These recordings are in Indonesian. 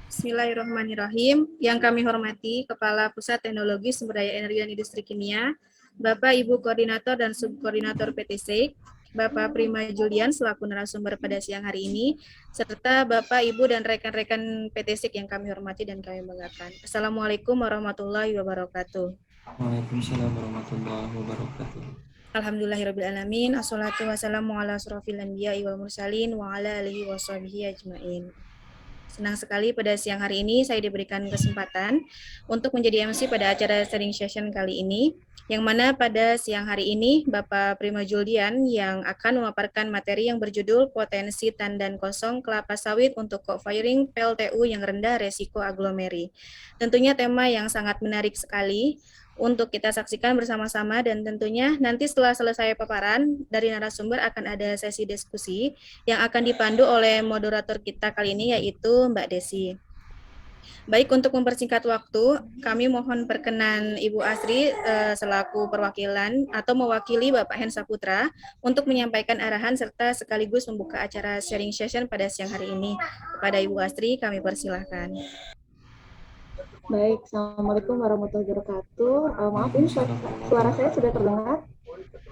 Bismillahirrahmanirrahim. Yang kami hormati Kepala Pusat Teknologi Sumber Daya Energi dan Industri Kimia, Bapak Ibu Koordinator dan Subkoordinator PTC, Bapak Prima Julian selaku narasumber pada siang hari ini, serta Bapak Ibu dan rekan-rekan PTC yang kami hormati dan kami banggakan. Assalamualaikum warahmatullahi wabarakatuh. Waalaikumsalam warahmatullahi wabarakatuh. Alhamdulillahirrabbilalamin. Assalatu wassalamu ala asrofil anbiya'i wal mursalin wa ala alihi wa sahbihi ajma'in. Senang sekali pada siang hari ini saya diberikan kesempatan untuk menjadi MC pada acara sharing session kali ini, yang mana pada siang hari ini Bapak Prima Julian yang akan memaparkan materi yang berjudul Potensi Tandan Kosong Kelapa Sawit untuk Co-firing PLTU yang rendah resiko aglomerasi. Tentunya tema yang sangat menarik sekali untuk kita saksikan bersama-sama, dan tentunya nanti setelah selesai paparan dari narasumber akan ada sesi diskusi yang akan dipandu oleh moderator kita kali ini, yaitu Mbak Desi. Baik, untuk mempersingkat waktu, kami mohon perkenan Ibu Asri selaku perwakilan atau mewakili Bapak Hen Saputra untuk menyampaikan arahan serta sekaligus membuka acara sharing session pada siang hari ini. Kepada Ibu Asri, kami persilahkan. Baik, Assalamualaikum warahmatullahi wabarakatuh. Maaf, ini suara saya sudah terdengar?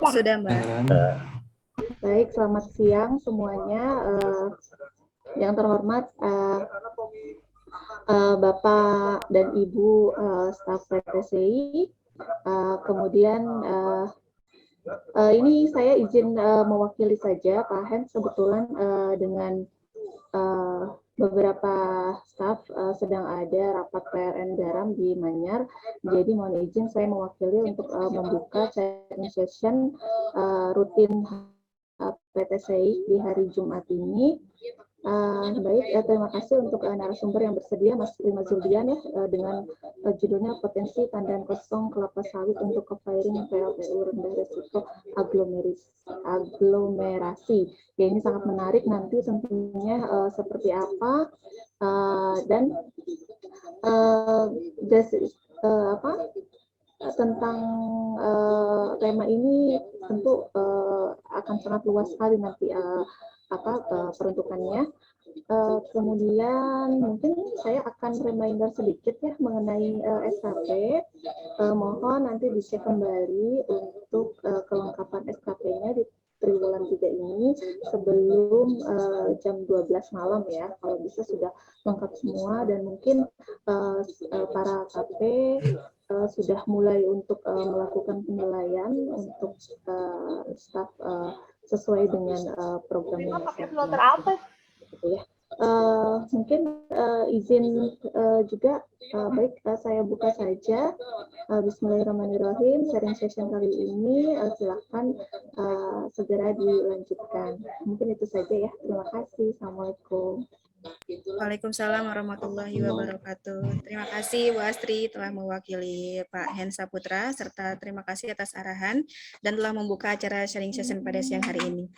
Sudah, Mbak. Baik, selamat siang semuanya. Yang terhormat Bapak dan Ibu staf PTCI. Kemudian ini saya izin mewakili saja Pak Hen, kebetulan dengan beberapa staf sedang ada rapat PRN Garam di Manyar, jadi mohon izin saya mewakili untuk membuka sharing session rutin PTCI di hari Jumat ini. Baik, terima kasih untuk narasumber yang bersedia, Mas Prima Julian ya, dengan judulnya Potensi Tandan Kosong Kelapa Sawit untuk Co-firing PLTU rendah resiko aglomerasi. Ya, ini sangat menarik, nanti tentunya seperti apa dan tentang tema ini tentu akan sangat luas sekali nanti peruntukannya. Kemudian mungkin saya akan reminder sedikit ya mengenai SKP. Mohon nanti dicek kembali untuk kelengkapan SKP-nya di triwulan 3 ini sebelum jam 12 malam ya. Kalau bisa sudah lengkap semua, dan mungkin para KP sudah mulai untuk melakukan penilaian untuk staf sesuai dengan programnya. Gitu ya. Mungkin izin juga, baik saya buka saja. Bismillahirrahmanirrahim. Sharing session kali ini silakan segera dilanjutkan. Mungkin itu saja ya. Terima kasih. Assalamualaikum. Waalaikumsalam warahmatullahi wabarakatuh. Terima kasih Bu Astri telah mewakili Pak Hen Saputra, serta terima kasih atas arahan dan telah membuka acara sharing session pada siang hari ini.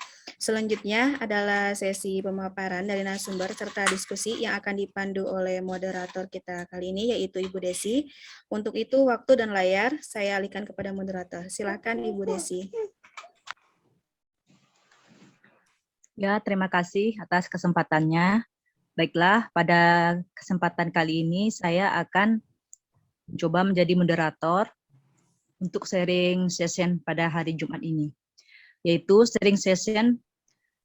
Selanjutnya adalah sesi pemaparan dari narasumber serta diskusi yang akan dipandu oleh moderator kita kali ini, yaitu Ibu Desi. Untuk itu waktu dan layar saya alihkan kepada moderator. Silakan Ibu Desi. Ya, terima kasih atas kesempatannya. Baiklah, pada kesempatan kali ini saya akan coba menjadi moderator untuk sharing session pada hari Jumat ini. Yaitu sharing session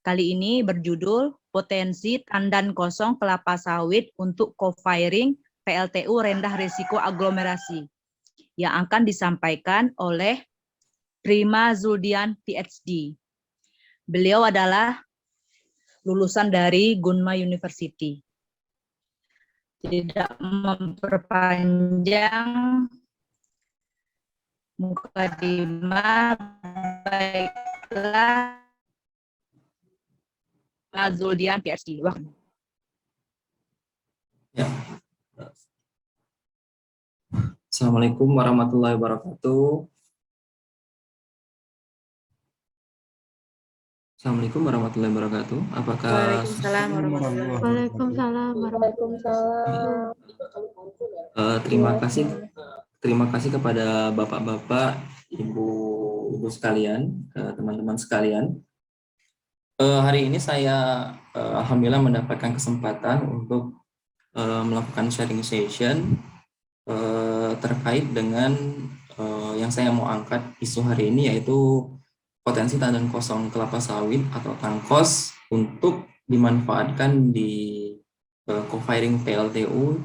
kali ini berjudul Potensi Tandan Kosong Kelapa Sawit untuk Co-firing PLTU rendah risiko aglomerasi, yang akan disampaikan oleh Prima Julian PhD. Beliau adalah lulusan dari Gunma University. Tidak memperpanjang mukadimah, baiklah Julian PhD. Ya. Assalamualaikum warahmatullahi wabarakatuh. Assalamualaikum warahmatullahi wabarakatuh. Apakah Waalaikumsalam warahmatullahi Waalaikumsalam. Terima kasih kepada bapak-bapak, ibu sekalian, teman-teman sekalian. Hari ini saya alhamdulillah mendapatkan kesempatan untuk melakukan sharing session terkait dengan yang saya mau angkat isu hari ini, yaitu potensi tandan kosong kelapa sawit atau tangkos untuk dimanfaatkan di co-firing PLTU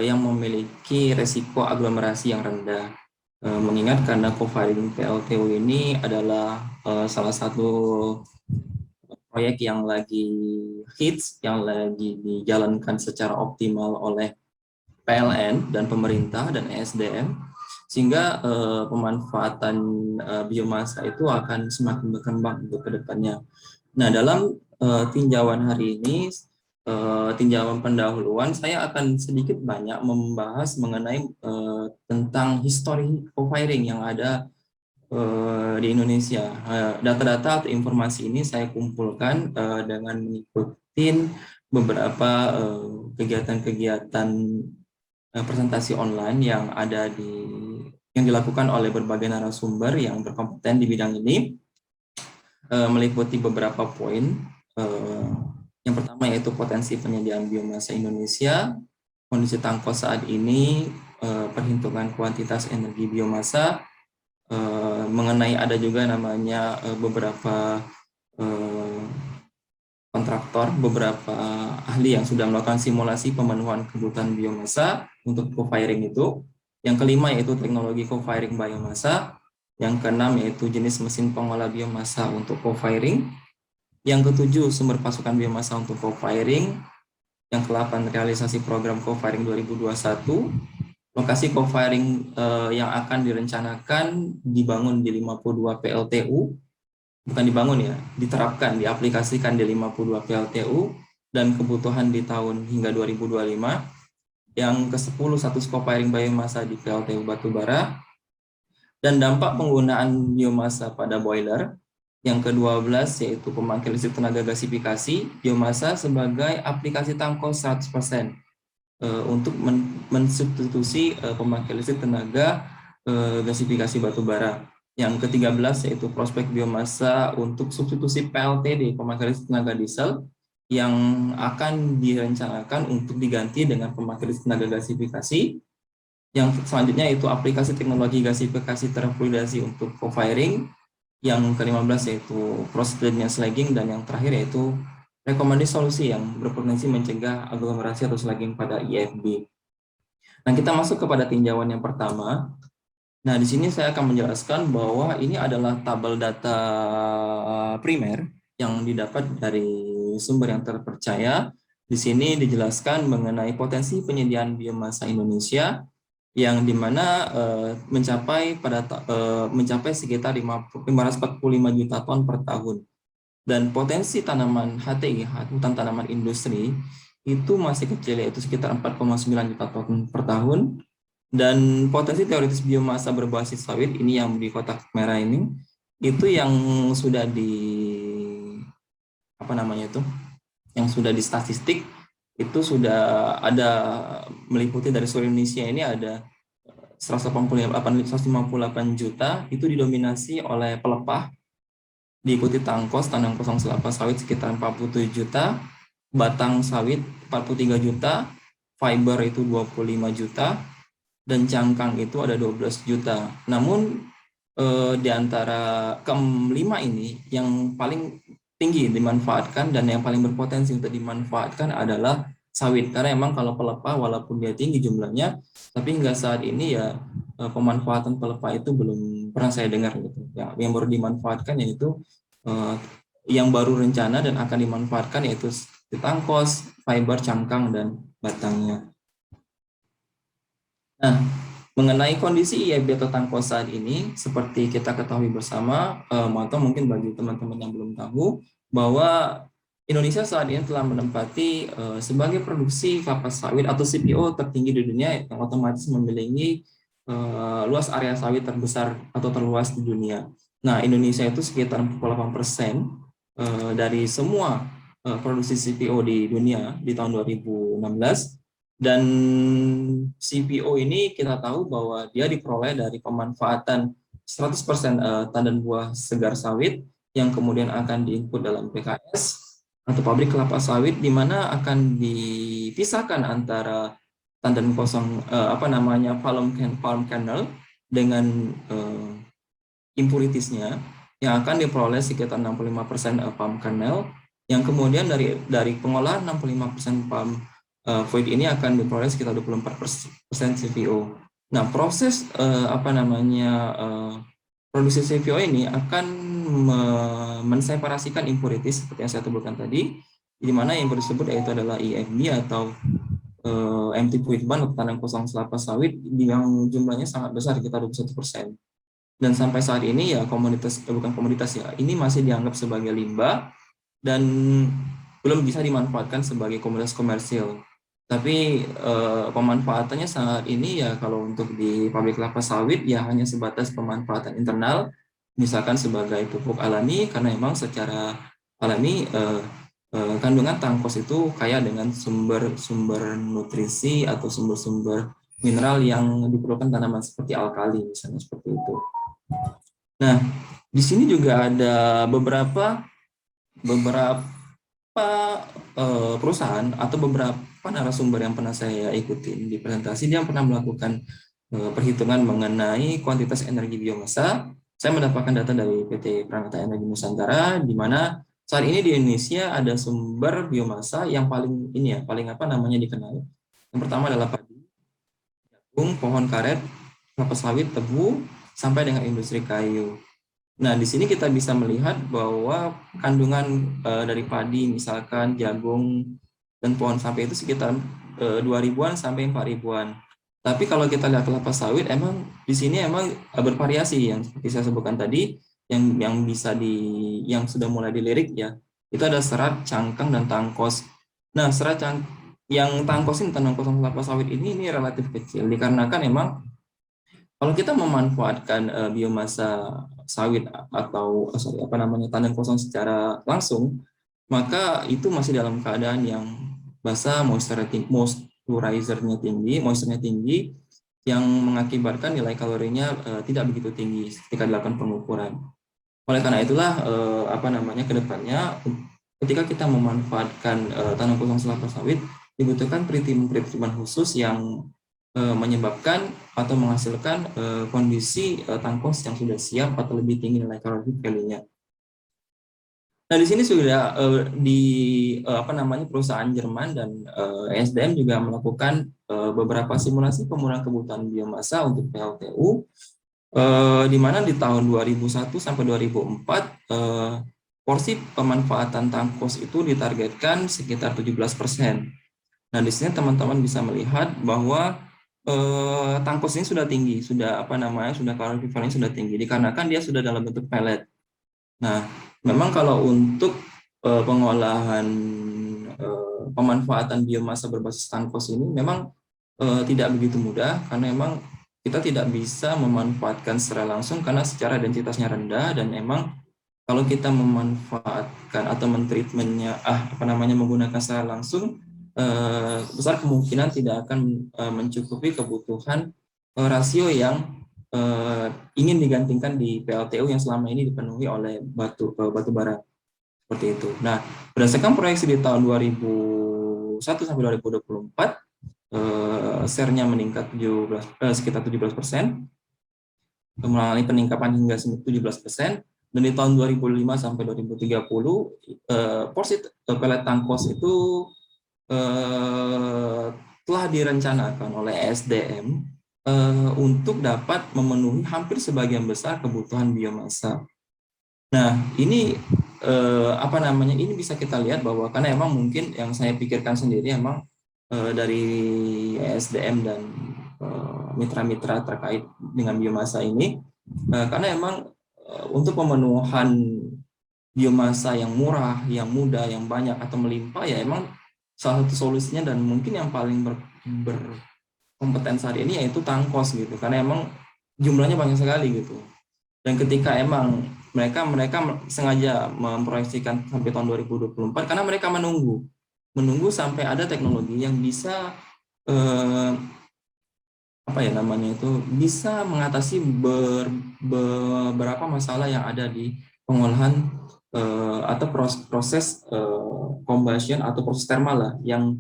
yang memiliki resiko aglomerasi yang rendah. Mengingat karena co-firing PLTU ini adalah salah satu proyek yang lagi hits, yang lagi dijalankan secara optimal oleh PLN dan pemerintah dan ESDM, sehingga pemanfaatan biomasa itu akan semakin berkembang untuk kedepannya. Nah, dalam tinjauan hari ini, tinjauan pendahuluan, saya akan sedikit banyak membahas mengenai tentang histori co-firing yang ada di Indonesia. Data-data atau informasi ini saya kumpulkan dengan mengikuti beberapa kegiatan-kegiatan presentasi online yang dilakukan oleh berbagai narasumber yang berkompeten di bidang ini, meliputi beberapa poin. Yang pertama yaitu potensi penyediaan biomasa Indonesia, kondisi tangkos saat ini, perhitungan kuantitas energi biomasa, mengenai ada juga namanya beberapa kontraktor, beberapa ahli yang sudah melakukan simulasi pemenuhan kebutuhan biomasa untuk co-firing itu. Yang kelima yaitu teknologi co-firing biomasa. Yang keenam yaitu jenis mesin pengolah biomasa untuk co-firing. Yang ketujuh sumber pasokan biomasa untuk co-firing. Yang ke-8 realisasi program co-firing 2021. Lokasi co-firing yang akan direncanakan dibangun di 52 PLTU, bukan dibangun ya, diterapkan, diaplikasikan di 52 PLTU, dan kebutuhan di tahun hingga 2025. Yang ke-10 status co-firing biomasa di PLTU batubara, dan dampak penggunaan biomasa pada boiler. Yang ke-12 yaitu pembangkit listrik tenaga gasifikasi biomasa sebagai aplikasi tangkos 100%. Untuk mensubstitusi pembangkit listrik tenaga gasifikasi batubara. Yang ke-13 yaitu prospek biomasa untuk substitusi PLTD, pembangkit listrik tenaga diesel, yang akan direncanakan untuk diganti dengan pembangkit listrik tenaga gasifikasi. Yang selanjutnya yaitu aplikasi teknologi gasifikasi terfluidasi untuk co-firing. Yang ke-15 yaitu prosedurnya slagging, dan yang terakhir yaitu rekomendasi solusi yang berpotensi mencegah aglomerasi atau slagging pada IFB. Nah, kita masuk kepada tinjauan yang pertama. Nah, di sini saya akan menjelaskan bahwa ini adalah tabel data primer yang didapat dari sumber yang terpercaya. Di sini dijelaskan mengenai potensi penyediaan biomasa Indonesia yang dimana mencapai sekitar 545 juta ton per tahun. Dan potensi tanaman HTI, hutan tanaman industri, itu masih kecil, yaitu sekitar 4,9 juta ton per tahun. Dan potensi teoritis biomasa berbasis sawit, ini yang di kotak merah ini, itu yang sudah yang sudah di statistik, itu sudah ada meliputi dari seluruh Indonesia ini ada 158 juta, itu didominasi oleh pelepah, diikuti tangkos, tandang kosong kelapa sawit sekitar 47 juta, batang sawit 43 juta, fiber itu 25 juta, dan cangkang itu ada 12 juta. Namun di antara kelima ini yang paling tinggi dimanfaatkan dan yang paling berpotensi untuk dimanfaatkan adalah sawit. Karena emang kalau pelepah walaupun dia tinggi jumlahnya, tapi hingga saat ini ya pemanfaatan pelepah itu belum pernah saya dengar gitu. Yang baru dimanfaatkan yaitu yang baru rencana dan akan dimanfaatkan yaitu tangkos, fiber, cangkang, dan batangnya. Nah, mengenai kondisi IFB atau tangkos saat ini, seperti kita ketahui bersama, atau mungkin bagi teman-teman yang belum tahu, bahwa Indonesia saat ini telah menempati sebagai produksi kelapa sawit atau CPO tertinggi di dunia, yang otomatis memiliki luas area sawit terbesar atau terluas di dunia. Nah, Indonesia itu sekitar 48% dari semua produksi CPO di dunia di tahun 2016. Dan CPO ini kita tahu bahwa dia diperoleh dari pemanfaatan 100% tandan buah segar sawit yang kemudian akan diinput dalam PKS, atau pabrik kelapa sawit, di mana akan dipisahkan antara tandan kosong palm kernel dengan impuritiesnya, yang akan diperoleh sekitar 65% palm kernel, yang kemudian dari pengolahan 65% palm fruit ini akan diperoleh sekitar 24% CVO. Nah, proses produksi CVO ini akan menseparasikan impurities seperti yang saya sebutkan tadi, di mana yang tersebut yaitu adalah EFB atau empty fruit bun atau tandan kosong kelapa sawit yang jumlahnya sangat besar, sekitar 21%. Dan sampai saat ini ya ini masih dianggap sebagai limbah dan belum bisa dimanfaatkan sebagai komoditas komersil. Tapi pemanfaatannya saat ini ya kalau untuk di pabrik kelapa sawit ya hanya sebatas pemanfaatan internal, misalkan sebagai pupuk alami, karena memang secara alami kandungan tangkos itu kaya dengan sumber nutrisi atau sumber-sumber mineral yang diperlukan tanaman seperti alkali misalnya, seperti itu. Nah, di sini juga ada beberapa perusahaan atau beberapa narasumber yang pernah saya ikutin di presentasi, dia pernah melakukan perhitungan mengenai kuantitas energi biomasa. Saya mendapatkan data dari PT Pranata Energi Nusantara, di mana saat ini di Indonesia ada sumber biomasa yang paling dikenal. Yang pertama adalah padi, jagung, pohon karet, kelapa sawit, tebu, sampai dengan industri kayu. Nah, di sini kita bisa melihat bahwa kandungan dari padi, misalkan jagung dan pohon sapi itu sekitar 2.000-an sampai 4.000-an. Tapi kalau kita lihat kelapa sawit, emang di sini emang bervariasi, yang seperti saya sebutkan tadi, yang sudah mulai dilirik ya, itu ada serat, cangkang, dan tangkos. Nah, yang tangkos ini, tandan kosong kelapa sawit ini relatif kecil, dikarenakan emang kalau kita memanfaatkan biomasa sawit atau tandan kosong secara langsung, maka itu masih dalam keadaan yang basah, moisture-nya tinggi, yang mengakibatkan nilai kalorinya tidak begitu tinggi ketika dilakukan pengukuran. Oleh karena itulah kedepannya ketika kita memanfaatkan tandan kosong kelapa sawit, dibutuhkan perhitungan khusus yang menyebabkan atau menghasilkan kondisi tangkos yang sudah siap atau lebih tinggi nilai kalori value-nya. Nah, di sini sudah perusahaan Jerman dan ESDM juga melakukan beberapa simulasi pemurnian kebutuhan biomasa untuk PLTU, di mana di tahun 2001 sampai 2004 porsi pemanfaatan tangkos itu ditargetkan sekitar 17%. Nah, di sini teman-teman bisa melihat bahwa tangkos ini sudah tinggi, sudah kalori value sudah tinggi, dikarenakan dia sudah dalam bentuk pellet. Nah, memang kalau untuk pengolahan pemanfaatan biomasa berbasis tangkos ini memang tidak begitu mudah, karena memang kita tidak bisa memanfaatkan secara langsung karena secara densitasnya rendah, dan memang kalau kita memanfaatkan atau mentreatmentnya menggunakan secara langsung, besar kemungkinan tidak akan mencukupi kebutuhan rasio yang ingin digantikan di PLTU yang selama ini dipenuhi oleh batu bara seperti itu. Nah, berdasarkan proyeksi di tahun 2001 sampai 2024, share-nya meningkat sekitar 17%, mengalami peningkatan hingga 17%, dan di tahun 2005 sampai 2030 porsi pellet tangkos itu telah direncanakan oleh SDM untuk dapat memenuhi hampir sebagian besar kebutuhan biomasa. Nah, ini ini bisa kita lihat bahwa karena emang mungkin yang saya pikirkan sendiri emang dari SDM dan mitra-mitra terkait dengan biomasa ini, karena emang untuk pemenuhan biomasa yang murah, yang mudah, yang banyak atau melimpah, ya emang salah satu solusinya dan mungkin yang paling berkompeten saat ini yaitu tangkos gitu, karena emang jumlahnya banyak sekali gitu. Dan ketika emang mereka sengaja memproyeksikan sampai tahun 2024 karena mereka menunggu sampai ada teknologi yang bisa bisa mengatasi beberapa masalah yang ada di pengolahan atau proses combustion atau proses thermal lah yang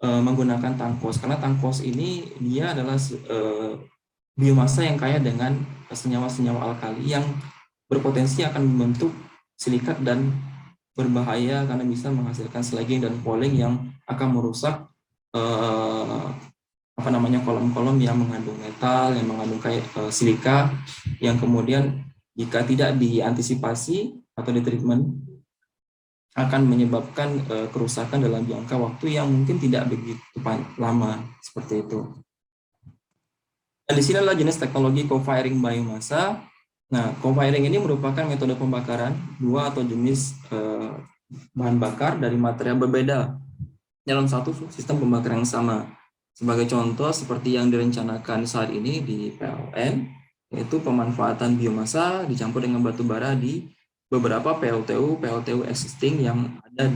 menggunakan tangkos, karena tangkos ini dia adalah biomasa yang kaya dengan senyawa-senyawa alkali yang berpotensi akan membentuk silikat dan berbahaya karena bisa menghasilkan slagging dan falling yang akan merusak kolom-kolom yang mengandung metal, yang mengandung kayak silika, yang kemudian jika tidak diantisipasi atau ditreatment akan menyebabkan kerusakan dalam jangka waktu yang mungkin tidak begitu lama seperti itu. Dan di sini adalah jenis teknologi co-firing biomasa. Nah, co-firing ini merupakan metode pembakaran dua atau jenis bahan bakar dari material berbeda dalam satu sistem pembakaran yang sama. Sebagai contoh, seperti yang direncanakan saat ini di PLN, yaitu pemanfaatan biomasa dicampur dengan batu bara di beberapa PLTU existing yang ada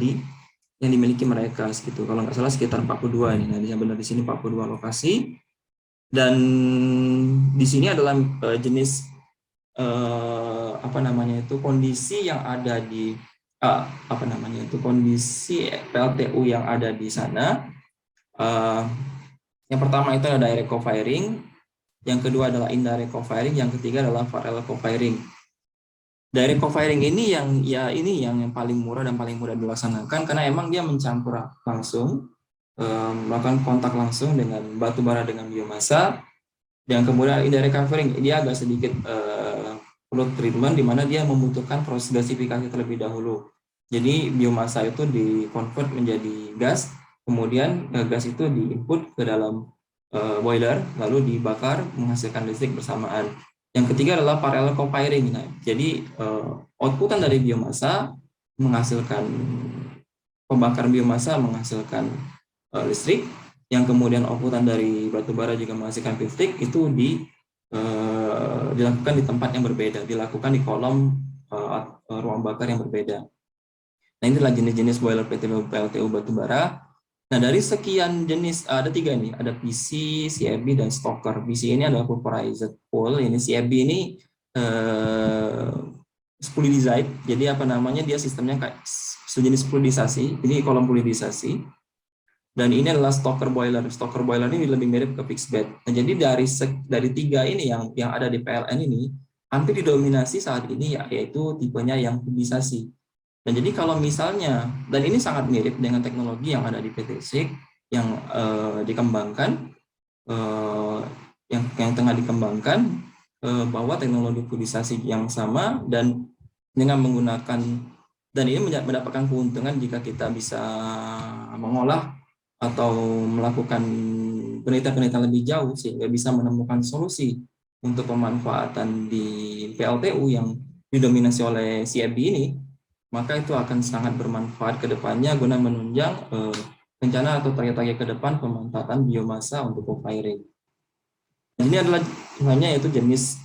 yang dimiliki mereka, gitu. Kalau nggak salah sekitar 42 ini. Nah, yang benar di sini 42 lokasi. Dan di sini adalah jenis kondisi yang ada di kondisi PLTU yang ada di sana. Yang pertama itu ada direct co-firing, yang kedua adalah indirect co-firing, yang ketiga adalah parallel co-firing. Direct co-firing ini yang paling murah dan paling mudah dilaksanakan karena emang dia mencampur langsung, melakukan kontak langsung dengan batu bara dengan biomasa. Yang kemudian indirect co-firing dia agak sedikit perlu treatment, di mana dia membutuhkan proses gasifikasi terlebih dahulu. Jadi biomasa itu di-convert menjadi gas, kemudian gas itu di-input ke dalam boiler, lalu dibakar menghasilkan listrik bersamaan. Yang ketiga adalah parallel co-firing. Nah, jadi outputan dari biomasa menghasilkan pembakaran biomasa menghasilkan listrik, yang kemudian outputan dari batu bara juga menghasilkan listrik, itu dilakukan di tempat yang berbeda, dilakukan di kolom ruang bakar yang berbeda. Nah, inilah jenis-jenis boiler PLTU batu bara. Nah, dari sekian jenis, ada 3 nih, ada PC, CFB, dan stoker. PC ini adalah vaporized pool, ini CFB ini fluidized, jadi dia sistemnya kayak sejenis fluidisasi, ini kolom fluidisasi. Dan ini adalah stoker boiler. Stoker boiler ini lebih mirip ke fixed bed. Nah, jadi dari 3 ini yang ada di PLN ini, hampir didominasi saat ini yaitu tipenya yang fluidisasi. Dan jadi kalau misalnya, dan ini sangat mirip dengan teknologi yang ada di PT SIK yang dikembangkan, yang tengah dikembangkan, bahwa teknologi fluidisasi yang sama dan dengan menggunakan, dan ini mendapatkan keuntungan jika kita bisa mengolah atau melakukan penelitian-penelitian lebih jauh sehingga bisa menemukan solusi untuk pemanfaatan di PLTU yang didominasi oleh CFB ini, maka itu akan sangat bermanfaat ke depannya guna menunjang rencana atau target-target ke depan pemanfaatan biomasa untuk co-firing. Ini adalah hanya yaitu jenis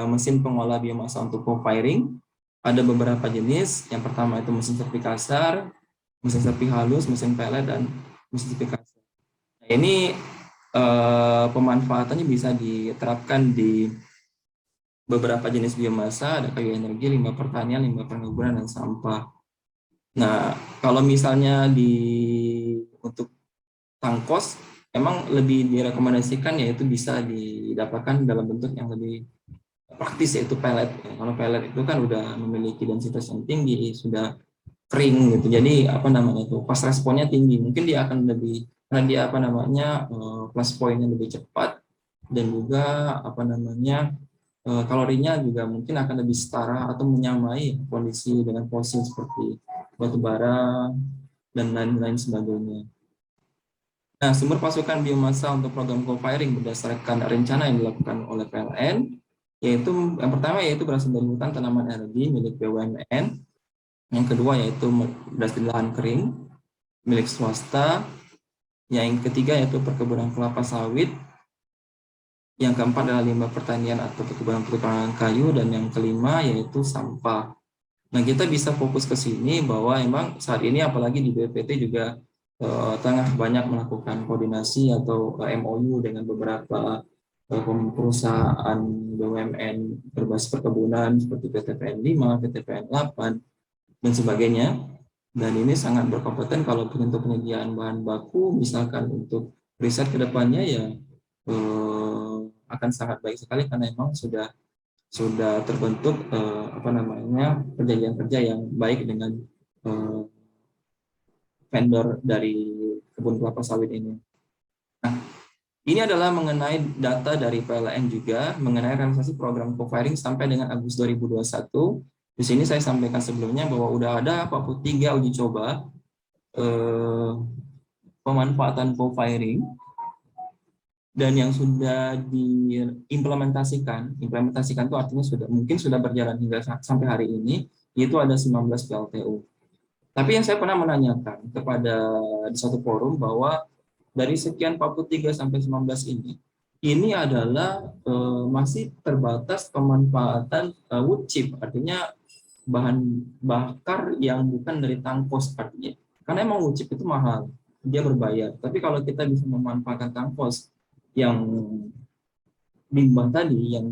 mesin pengolah biomasa untuk co-firing. Ada beberapa jenis. Yang pertama itu mesin serpi kasar, mesin serpi halus, mesin pelet, dan mesin serpi kasar. Nah, ini pemanfaatannya bisa diterapkan di beberapa jenis biomasa, ada kayu energi, limbah pertanian, limbah perkebunan, dan sampah. Nah, kalau misalnya untuk tangkos, emang lebih direkomendasikan yaitu bisa didapatkan dalam bentuk yang lebih praktis, yaitu pelet. Kalau pelet itu kan udah memiliki densitas yang tinggi, sudah kering gitu. Jadi fast responnya tinggi. Mungkin dia akan lebih, karena dia plus poinnya lebih cepat, dan juga kalorinya juga mungkin akan lebih setara atau menyamai kondisi dengan fosil seperti batu bara dan lain-lain sebagainya. Nah, sumber pasukan biomasa untuk program co-firing berdasarkan rencana yang dilakukan oleh PLN, yaitu yang pertama yaitu berasal dari hutan tanaman energi milik BUMN, yang kedua yaitu berasal dari lahan kering milik swasta, yang ketiga yaitu perkebunan kelapa sawit, yang keempat adalah limbah pertanian atau perkebunan kayu, dan yang kelima yaitu sampah. Nah, kita bisa fokus ke sini bahwa emang saat ini apalagi di BPT juga tengah banyak melakukan koordinasi atau MOU dengan beberapa perusahaan BUMN berbasis perkebunan seperti PT PN 5, PT PN 8, dan sebagainya. Dan ini sangat berkompeten kalau untuk penyediaan bahan baku, misalkan untuk riset ke depannya ya akan sangat baik sekali karena memang sudah terbentuk perjanjian kerja yang baik dengan vendor dari kebun kelapa sawit ini. Nah, ini adalah mengenai data dari PLN juga mengenai realisasi program co-firing sampai dengan Agustus 2021. Di sini saya sampaikan sebelumnya bahwa udah ada 43 uji coba pemanfaatan co-firing, dan yang sudah diimplementasikan itu artinya sudah berjalan hingga sampai hari ini, itu ada 19 PLTU. Tapi yang saya pernah menanyakan kepada di satu forum bahwa dari sekian 43 sampai 19 ini adalah masih terbatas pemanfaatan wood chip, artinya bahan bakar yang bukan dari tangkos artinya. Karena emang wood chip itu mahal, dia berbayar. Tapi kalau kita bisa memanfaatkan tangkos yang bimbang tadi, yang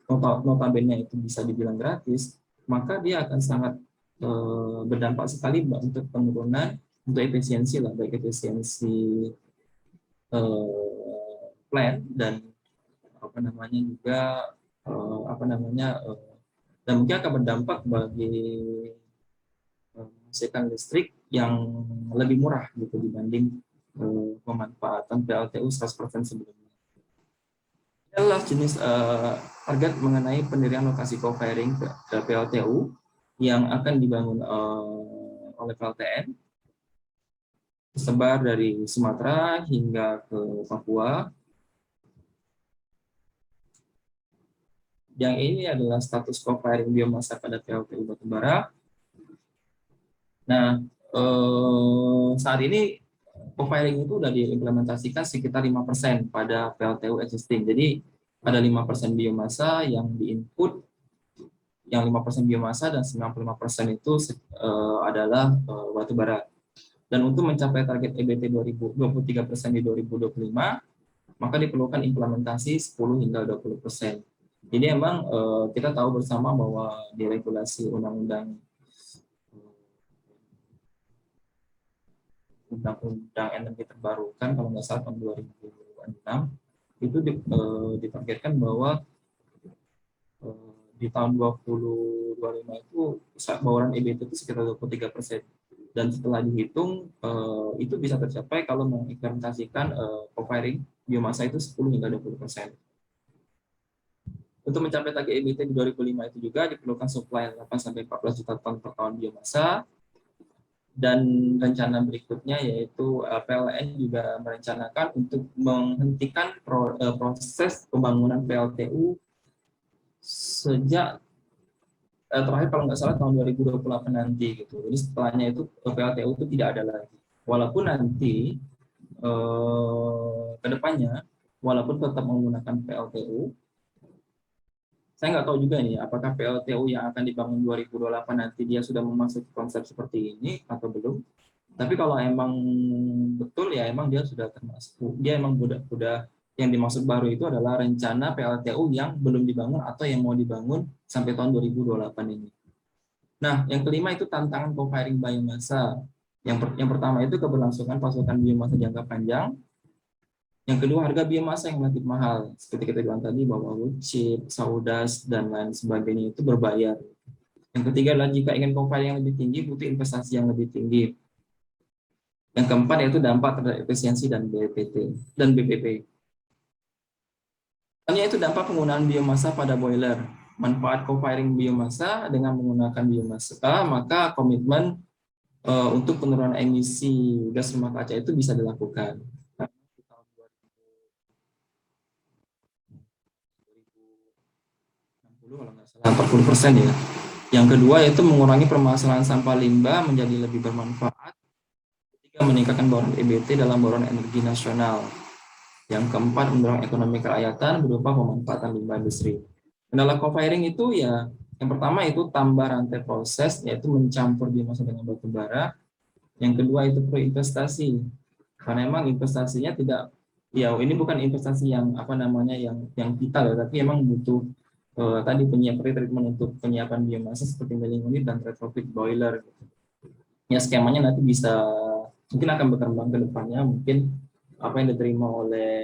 notabene itu bisa dibilang gratis, maka dia akan sangat berdampak sekali untuk penurunan, untuk efisiensi lah, baik efisiensi plant dan dan mungkin akan berdampak bagi menghasilkan listrik yang lebih murah gitu dibanding pemanfaatan PLTU 100% sebelumnya. Ini adalah jenis target mengenai pendirian lokasi co-firing ke PLTU yang akan dibangun oleh PLTN, tersebar dari Sumatera hingga ke Papua. Yang ini adalah status co-firing biomasa pada PLTU Batubara. Nah, saat ini co-firing itu sudah diimplementasikan sekitar 5% pada PLTU existing. Jadi ada 5% biomasa yang diinput, yang 5% biomasa dan 95% itu adalah batubara. Dan untuk mencapai target EBT 23% di 2025, maka diperlukan implementasi 10 hingga 20%. Jadi emang kita tahu bersama bahwa di regulasi undang-undang energi terbarukan kalau nggak salah tahun 2006 itu ditargetkan bahwa di tahun 2025 itu bauran EBT itu sekitar 23%. Dan setelah dihitung itu bisa tercapai kalau mengimplementasikan co-firing biomasa itu 10 hingga 20%. Untuk mencapai target EBT di 2005 itu juga diperlukan supply 8-14 juta ton per tahun biomasa. Dan rencana berikutnya yaitu PLN juga merencanakan untuk menghentikan proses pembangunan PLTU sejak terakhir kalau nggak salah tahun 2028 nanti gitu. Jadi setelahnya itu PLTU itu tidak ada lagi. Walaupun nanti ke depannya walaupun tetap menggunakan PLTU, saya nggak tahu juga nih apakah PLTU yang akan dibangun 2028 nanti dia sudah memasuki konsep seperti ini atau belum. Tapi kalau emang betul ya emang dia sudah termasuk, dia emang udah yang dimaksud baru itu adalah rencana PLTU yang belum dibangun atau yang mau dibangun sampai tahun 2028 ini. Nah, yang kelima itu tantangan co-firing biomasa. Yang pertama itu keberlangsungan pasokan biomasa jangka panjang. Yang kedua, harga biomasa yang relatif mahal. Seperti kita bilang tadi bahwa wood chip, sawdust, dan lain sebagainya itu berbayar. Yang ketiga adalah jika ingin co-firing yang lebih tinggi, butuh investasi yang lebih tinggi. Yang keempat yaitu dampak terhadap efisiensi dan BPP. Hanya itu dampak penggunaan biomasa pada boiler. Manfaat co-firing biomasa dengan menggunakan biomasa, maka komitmen untuk penurunan emisi gas rumah kaca itu bisa dilakukan. 40% ya. Yang kedua yaitu mengurangi permasalahan sampah limbah menjadi lebih bermanfaat. Ketiga, meningkatkan bauran EBT dalam bauran energi nasional. Yang keempat, mendorong ekonomi kerakyatan berupa pemanfaatan limbah industri. Kendala co-firing itu ya, yang pertama itu tambah rantai proses, yaitu mencampur biomasa dengan batu bara. Yang kedua itu perlu investasi, karena memang investasinya tidak, ya ini bukan investasi yang yang vital ya, tapi memang butuh tadi treatment untuk penyiapan biomasa seperti melting unit dan retrofit boiler. Ya skemanya nanti bisa mungkin akan berkembang ke depannya, mungkin apa yang diterima oleh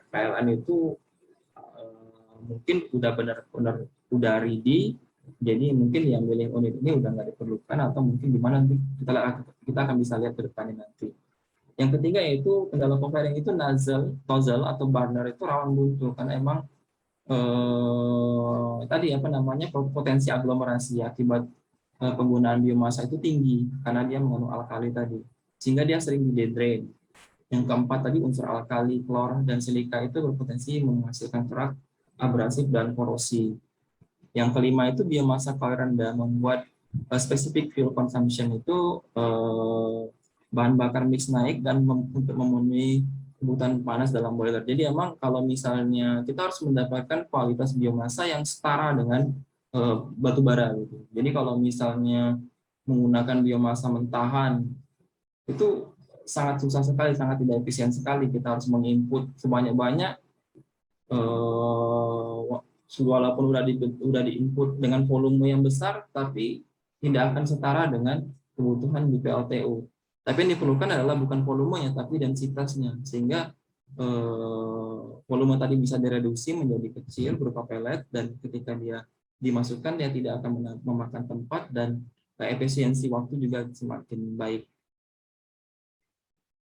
PLN itu mungkin udah benar-benar udah ready, jadi mungkin yang milih unit ini udah nggak diperlukan, atau mungkin gimana nanti kita akan bisa lihat ke depannya nanti. Yang ketiga yaitu kendala co-firing itu nozzle atau burner itu rawan buntu karena emang tadi apa namanya potensi aglomerasi akibat penggunaan biomasa itu tinggi karena dia mengandung alkali tadi, sehingga dia sering di-dedrain. Yang keempat tadi unsur alkali, klor, dan silika itu berpotensi menghasilkan kerak, abrasif, dan korosi. Yang kelima itu biomasa kalori rendah membuat specific fuel consumption itu bahan bakar mix naik dan untuk memenuhi kebutuhan panas dalam boiler. Jadi emang kalau misalnya kita harus mendapatkan kualitas biomasa yang setara dengan batu bara gitu. Jadi kalau misalnya menggunakan biomasa mentahan itu sangat susah sekali, sangat tidak efisien sekali. Kita harus menginput sebanyak-banyak walaupun udah diinput dengan volume yang besar, tapi tidak akan setara dengan kebutuhan di PLTU. Tapi yang diperlukan adalah bukan volumenya, tapi densitasnya, sehingga volume tadi bisa direduksi menjadi kecil berupa pelet, dan ketika dia dimasukkan dia tidak akan memakan tempat, dan efisiensi waktu juga semakin baik.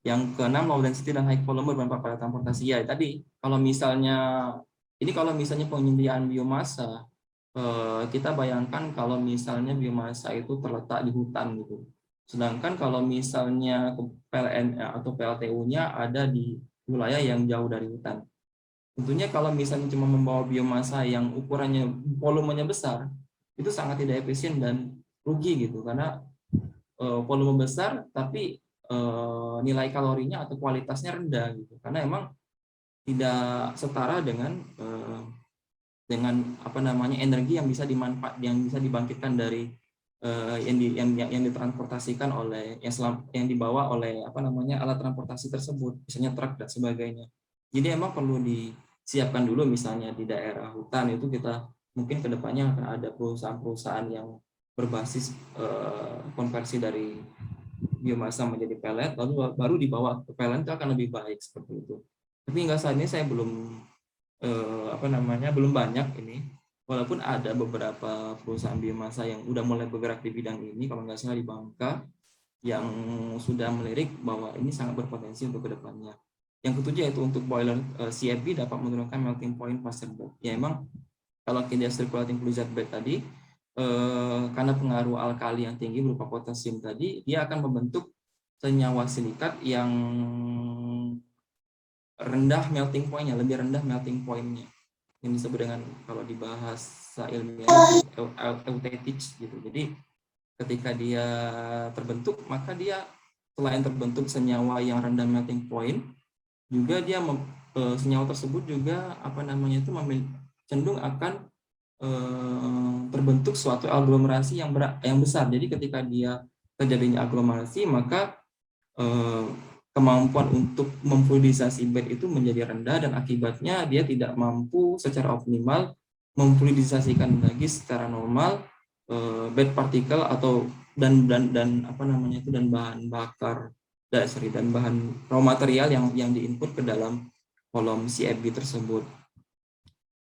Yang keenam, low density dan high volume berdampak pada transportasi. Ya, tadi kalau misalnya penyediaan biomasa, kita bayangkan kalau misalnya biomasa itu terletak di hutan gitu. Sedangkan kalau misalnya PLN atau PLTU-nya ada di wilayah yang jauh dari hutan. Tentunya kalau misalnya cuma membawa biomasa yang ukurannya volumenya besar, itu sangat tidak efisien dan rugi gitu, karena volume besar tapi nilai kalorinya atau kualitasnya rendah gitu, karena emang tidak setara dengan apa namanya energi yang bisa dibangkitkan dari yang ditransportasikan oleh yang dibawa oleh apa namanya alat transportasi tersebut, misalnya truk dan sebagainya. Jadi emang perlu disiapkan dulu, misalnya di daerah hutan itu kita mungkin kedepannya akan ada perusahaan-perusahaan yang berbasis konversi dari biomasa menjadi pellet, lalu baru dibawa ke PLN, itu akan lebih baik seperti itu. Tapi hingga saat ini saya belum belum banyak ini, walaupun ada beberapa perusahaan biomasa yang udah mulai bergerak di bidang ini, kalau nggak salah di Bangka, yang sudah melirik bahwa ini sangat berpotensi untuk kedepannya. Yang ketujuh yaitu untuk boiler CFB dapat menurunkan melting point pasir bed. Ya emang kalau kita circulating fluid bed tadi, karena pengaruh alkali yang tinggi berupa potasium tadi, dia akan membentuk senyawa silikat yang rendah melting point-nya, lebih rendah melting point-nya, yang disebut dengan kalau di bahasa ilmiah eutetic gitu. Jadi ketika dia terbentuk, maka dia selain terbentuk senyawa yang rendah melting point, juga dia senyawa tersebut juga apa namanya itu cenderung akan terbentuk suatu aglomerasi yang besar. Jadi ketika dia terjadinya aglomerasi, maka kemampuan untuk memfluidisasi bed itu menjadi rendah, dan akibatnya dia tidak mampu secara optimal memfluidisasikan lagi secara normal bed partikel atau dan apa namanya itu dan bahan bakar dasar dan bahan raw material yang diinput ke dalam kolom CFB tersebut.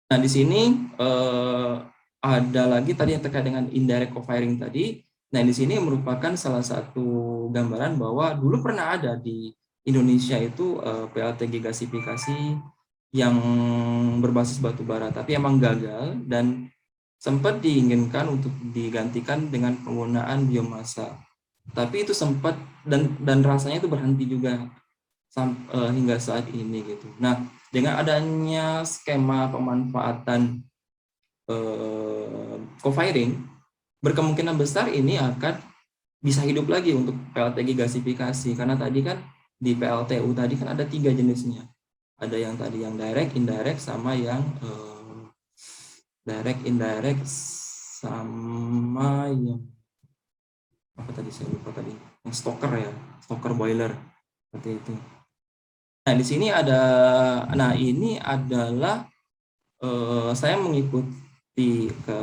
Nah, di sini ada lagi tadi yang terkait dengan indirect co-firing tadi. Nah, di sini merupakan salah satu gambaran bahwa dulu pernah ada di Indonesia itu PLTG gasifikasi yang berbasis batu bara, tapi emang gagal dan sempat diinginkan untuk digantikan dengan penggunaan biomasa. Tapi itu sempat dan rasanya itu berhenti juga hingga saat ini gitu. Nah, dengan adanya skema pemanfaatan co-firing, berkemungkinan besar ini akan bisa hidup lagi untuk PLTG gasifikasi, karena tadi kan di PLTU tadi kan ada 3 jenisnya. Ada yang tadi yang direct, indirect, sama yang direct, indirect, sama yang apa tadi saya lupa tadi, yang stoker ya, stoker boiler seperti itu. Nah, di sini ada, nah ini adalah saya mengikuti ke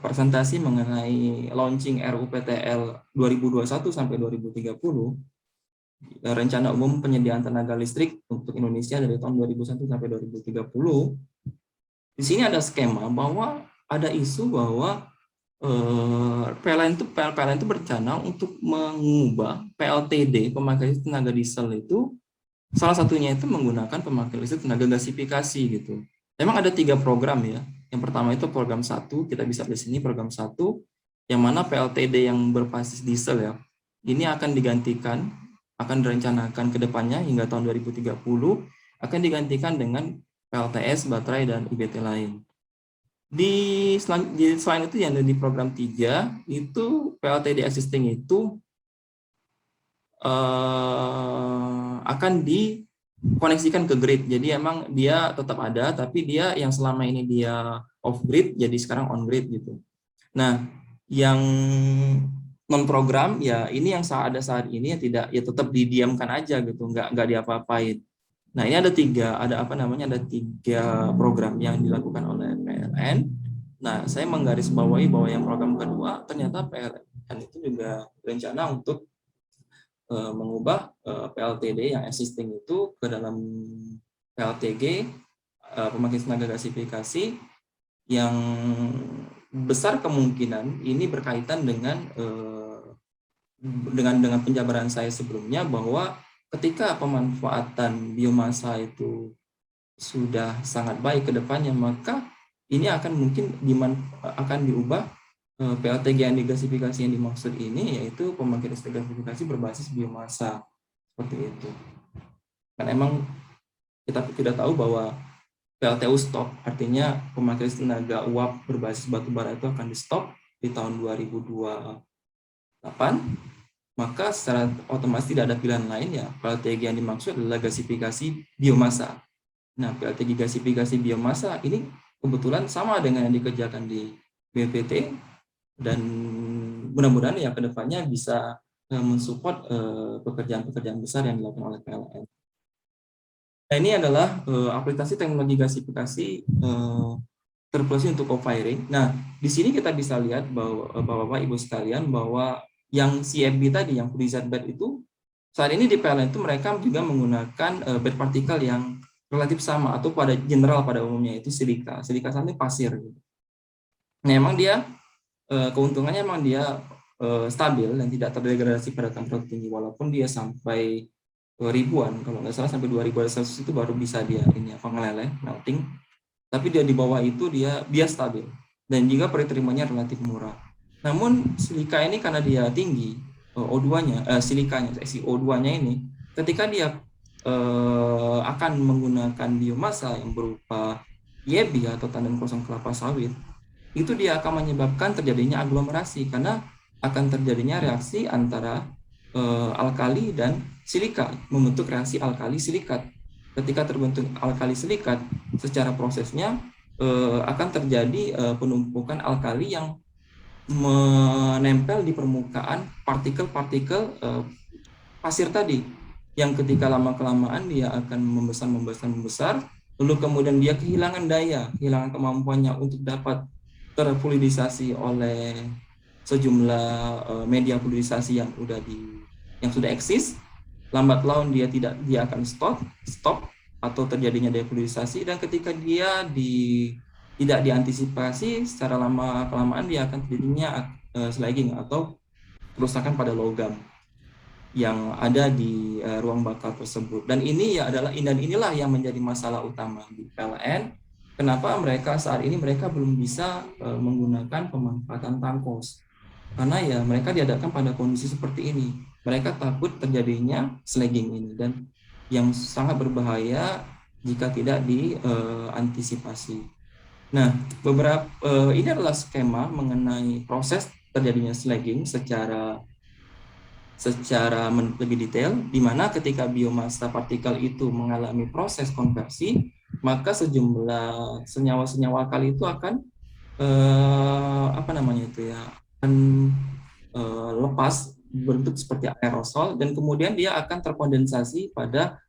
presentasi mengenai launching RUPTL 2021 sampai 2030, rencana umum penyediaan tenaga listrik untuk Indonesia dari tahun 2001 sampai 2030. Di sini ada skema bahwa ada isu bahwa PLN itu berencana untuk mengubah PLTD, pemakai listrik tenaga diesel itu, salah satunya itu menggunakan pemakai listrik tenaga gasifikasi gitu. Memang ada 3 program ya. Yang pertama itu program 1, kita bisa di sini program 1, yang mana PLTD yang berbasis diesel ya, ini akan digantikan, akan direncanakan ke depannya hingga tahun 2030, akan digantikan dengan PLTS, baterai, dan IBT lain. Selain itu yang ada di program 3, itu PLTD existing itu akan dikoneksikan ke grid. Jadi emang dia tetap ada, tapi dia yang selama ini dia off grid, jadi sekarang on grid gitu. Nah, yang non program ya ini yang ada saat ini ya tetap didiamkan aja gitu, nggak diapa-apain. Nah, ini ada 3 program yang dilakukan oleh PLN. Nah, saya menggarisbawahi bahwa yang program kedua ternyata PLN itu juga berencana untuk mengubah PLTD yang existing itu ke dalam PLTG, pemakai tenaga gasifikasi, yang besar kemungkinan ini berkaitan dengan penjabaran saya sebelumnya bahwa ketika pemanfaatan biomasa itu sudah sangat baik ke depannya, maka ini akan mungkin akan diubah PLTG yang digasifikasi yang dimaksud ini, yaitu pembangkit listrik gasifikasi berbasis biomasa, seperti itu. Kan emang kita tidak tahu bahwa PLTU stop, artinya pembangkit listrik tenaga uap berbasis batu bara itu akan di stop di tahun 2028. Maka secara otomatis tidak ada pilihan lain ya, PLTG yang dimaksud adalah gasifikasi biomasa. Nah, PLTG gasifikasi biomasa ini kebetulan sama dengan yang dikerjakan di BPT, dan mudah-mudahan ya ke depannya bisa mensupport pekerjaan-pekerjaan besar yang dilakukan oleh PLN. Nah, ini adalah aplikasi teknologi gasifikasi terpilih untuk co-firing. Nah, di sini kita bisa lihat bahwa Bapak Ibu sekalian bahwa yang CFB tadi, yang freezer bed itu, saat ini di PLN itu mereka juga menggunakan bed partikel yang relatif sama atau pada general pada umumnya itu silika. Silika ini pasir. Nah, memang dia keuntungannya memang dia stabil dan tidak terdegradasi pada temperatur tinggi, walaupun dia sampai ribuan, kalau nggak salah sampai 2000 Celcius itu baru bisa dia ini meleleh, melting. Tapi dia di bawah itu dia stabil dan juga periterimanya relatif murah. Namun silika ini karena dia tinggi O2-nya, silikanya, O2-nya ini, ketika dia akan menggunakan biomasa yang berupa YB atau tandem kosong kelapa sawit, itu dia akan menyebabkan terjadinya aglomerasi karena akan terjadinya reaksi antara alkali dan silika, membentuk reaksi alkali silikat. Ketika terbentuk alkali silikat, secara prosesnya akan terjadi penumpukan alkali yang menempel di permukaan partikel-partikel pasir tadi, yang ketika lama-kelamaan dia akan membesar, lalu kemudian dia kehilangan daya, kehilangan kemampuannya untuk dapat terfluidisasi oleh sejumlah media fluidisasi yang sudah eksis. Lambat laun dia akan stop atau terjadinya defluidisasi, dan ketika dia tidak diantisipasi secara lama-kelamaan dia akan terjadinya slagging atau kerusakan pada logam yang ada di ruang bakar tersebut. Dan inilah yang menjadi masalah utama di PLN. Kenapa saat ini mereka belum bisa menggunakan pemanfaatan tangkos? Karena ya mereka dihadapkan pada kondisi seperti ini. Mereka takut terjadinya slagging ini, dan yang sangat berbahaya jika tidak diantisipasi. Nah, ini adalah skema mengenai proses terjadinya slagging secara lebih detail, di mana ketika biomasa partikel itu mengalami proses konversi, maka sejumlah senyawa-senyawa alkali itu akan lepas berbentuk seperti aerosol, dan kemudian dia akan terkondensasi pada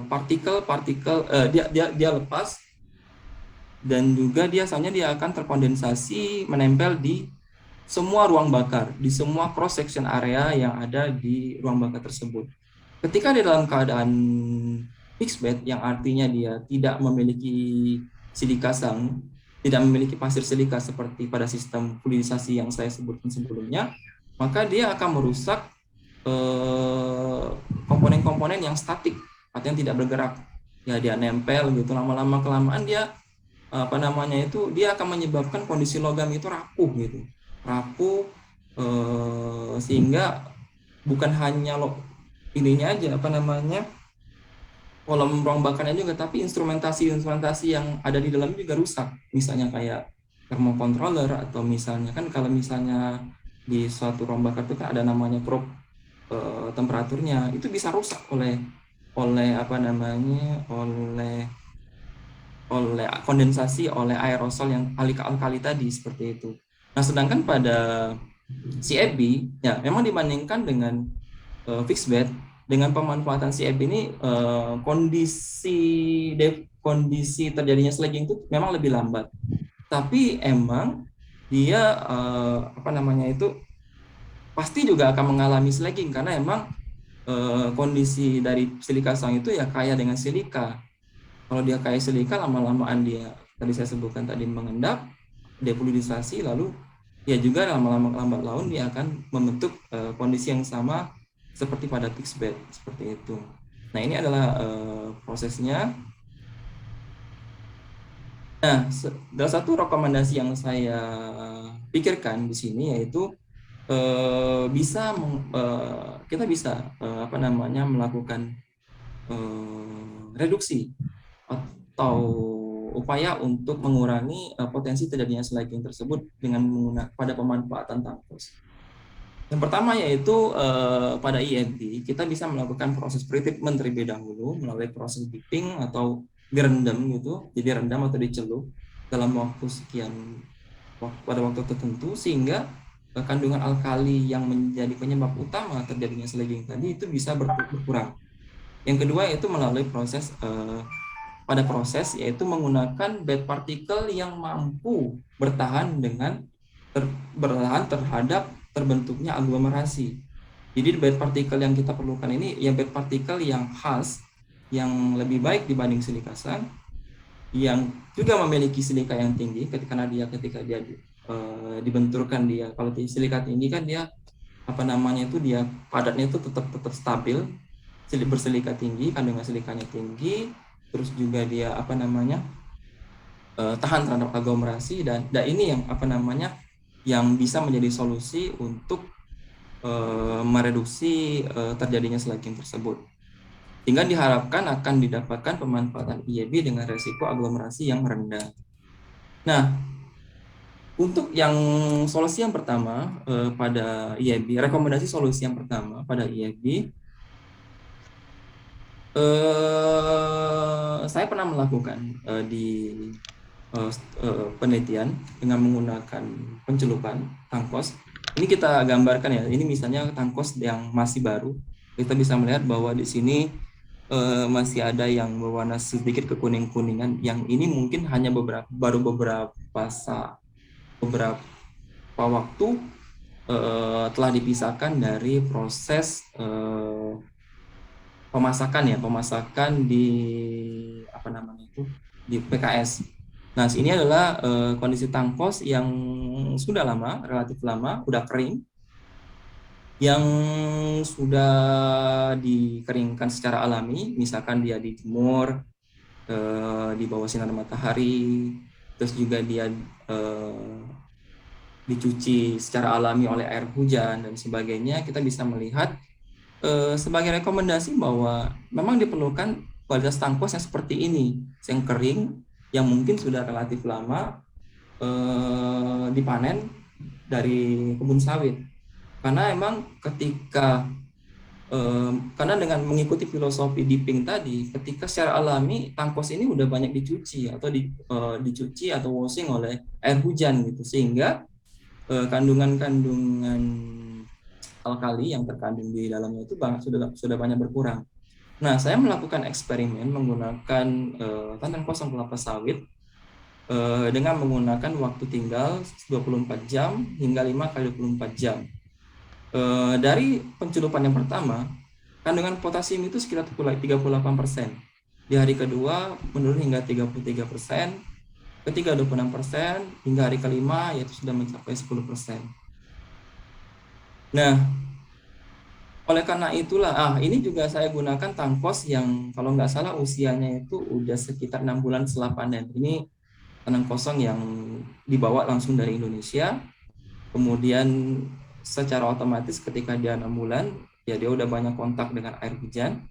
partikel-partikel, dia lepas dan juga dia akan terkondensasi menempel di semua ruang bakar, di semua cross section area yang ada di ruang bakar tersebut. Ketika di dalam keadaan fixed bed, yang artinya dia tidak memiliki silika sang, tidak memiliki pasir silika seperti pada sistem fluidisasi yang saya sebutkan sebelumnya, maka dia akan merusak komponen-komponen yang statik atau yang tidak bergerak. Ya dia nempel gitu, lama-lama kelamaan dia dia akan menyebabkan kondisi logam itu rapuh gitu, sehingga bukan hanya ininya aja kolom ruang bakarnya juga, tapi instrumentasi yang ada di dalam juga rusak, misalnya kayak thermocontroller, atau misalnya kan kalau misalnya di suatu ruang bakar itu kan ada namanya probe temperaturnya, itu bisa rusak oleh kondensasi, oleh aerosol yang alkali tadi seperti itu. Nah, sedangkan pada CFB ya memang dibandingkan dengan fixed bed, dengan pemanfaatan CFB ini kondisi terjadinya slagging itu memang lebih lambat. Tapi emang dia pasti juga akan mengalami slagging karena emang kondisi dari silika sang itu ya kaya dengan silika. Kalau dia kaya silika, lama-lamaan dia tadi saya sebutkan tadi mengendap, defluidisasi, lalu ya juga lama-lama lambat laun dia akan membentuk kondisi yang sama seperti pada fixed bed seperti itu. Nah, ini adalah prosesnya. Nah, salah satu rekomendasi yang saya pikirkan di sini yaitu kita bisa melakukan reduksi atau upaya untuk mengurangi potensi terjadinya slagging tersebut dengan menggunakan pada pemanfaatan tangkos. Yang pertama yaitu pada IMT kita bisa melakukan proses pretreatment terlebih dahulu melalui proses dipping atau direndam gitu, jadi rendam atau dicelup dalam waktu sekian pada waktu tertentu sehingga kandungan alkali yang menjadi penyebab utama terjadinya slagging tadi itu bisa berkurang. Yang kedua yaitu melalui proses yaitu menggunakan bed particle yang mampu bertahan terhadap terbentuknya aglomerasi. Jadi bed particle yang kita perlukan ini ya bed particle yang khas, yang lebih baik dibanding silika sang, yang juga memiliki silika yang tinggi ketika dia dibenturkan, dia kalau silika tinggi kan dia dia padatnya itu tetap stabil, bersilika tinggi, kandungan silikanya tinggi, terus juga dia tahan terhadap aglomerasi, dan ini yang yang bisa menjadi solusi untuk mereduksi terjadinya slagging tersebut. Sehingga diharapkan akan didapatkan pemanfaatan IEB dengan resiko aglomerasi yang rendah. Nah, untuk yang solusi yang pertama pada IEB, rekomendasi solusi yang pertama pada IEB, saya pernah melakukan di penelitian dengan menggunakan pencelupan tangkos. Ini kita gambarkan ya, ini misalnya tangkos yang masih baru. Kita bisa melihat bahwa di sini masih ada yang berwarna sedikit kekuning-kuningan, yang ini mungkin hanya beberapa waktu telah dipisahkan dari proses pemasakan di di PKS. Nah, ini adalah kondisi tangkos yang sudah lama, relatif lama, udah kering, yang sudah dikeringkan secara alami, misalkan dia dijemur di bawah sinar matahari, terus juga dia dicuci secara alami oleh air hujan dan sebagainya. Kita bisa melihat sebagai rekomendasi bahwa memang diperlukan kualitas tangkos yang seperti ini, yang kering, yang mungkin sudah relatif lama dipanen dari kebun sawit. Karena emang karena dengan mengikuti filosofi dipping tadi, ketika secara alami tangkos ini udah banyak dicuci atau dicuci atau washing oleh air hujan gitu, sehingga kandungan alkali yang terkandung di dalamnya itu sudah banyak berkurang. Nah, saya melakukan eksperimen menggunakan tandan kosong kelapa sawit dengan menggunakan waktu tinggal 24 jam hingga 5 kali 24 jam. Dari pencelupan yang pertama, kandungan potasium itu sekitar 38%. Di hari kedua menurun hingga 33%, ketiga 26%, hingga hari kelima yaitu sudah mencapai 10%. Nah, oleh karena itulah, ini juga saya gunakan tangkos yang kalau nggak salah usianya itu udah sekitar 6 bulan setelah panen. Ini tanam kosong yang dibawa langsung dari Indonesia. Kemudian secara otomatis ketika dia 6 bulan, ya dia udah banyak kontak dengan air hujan.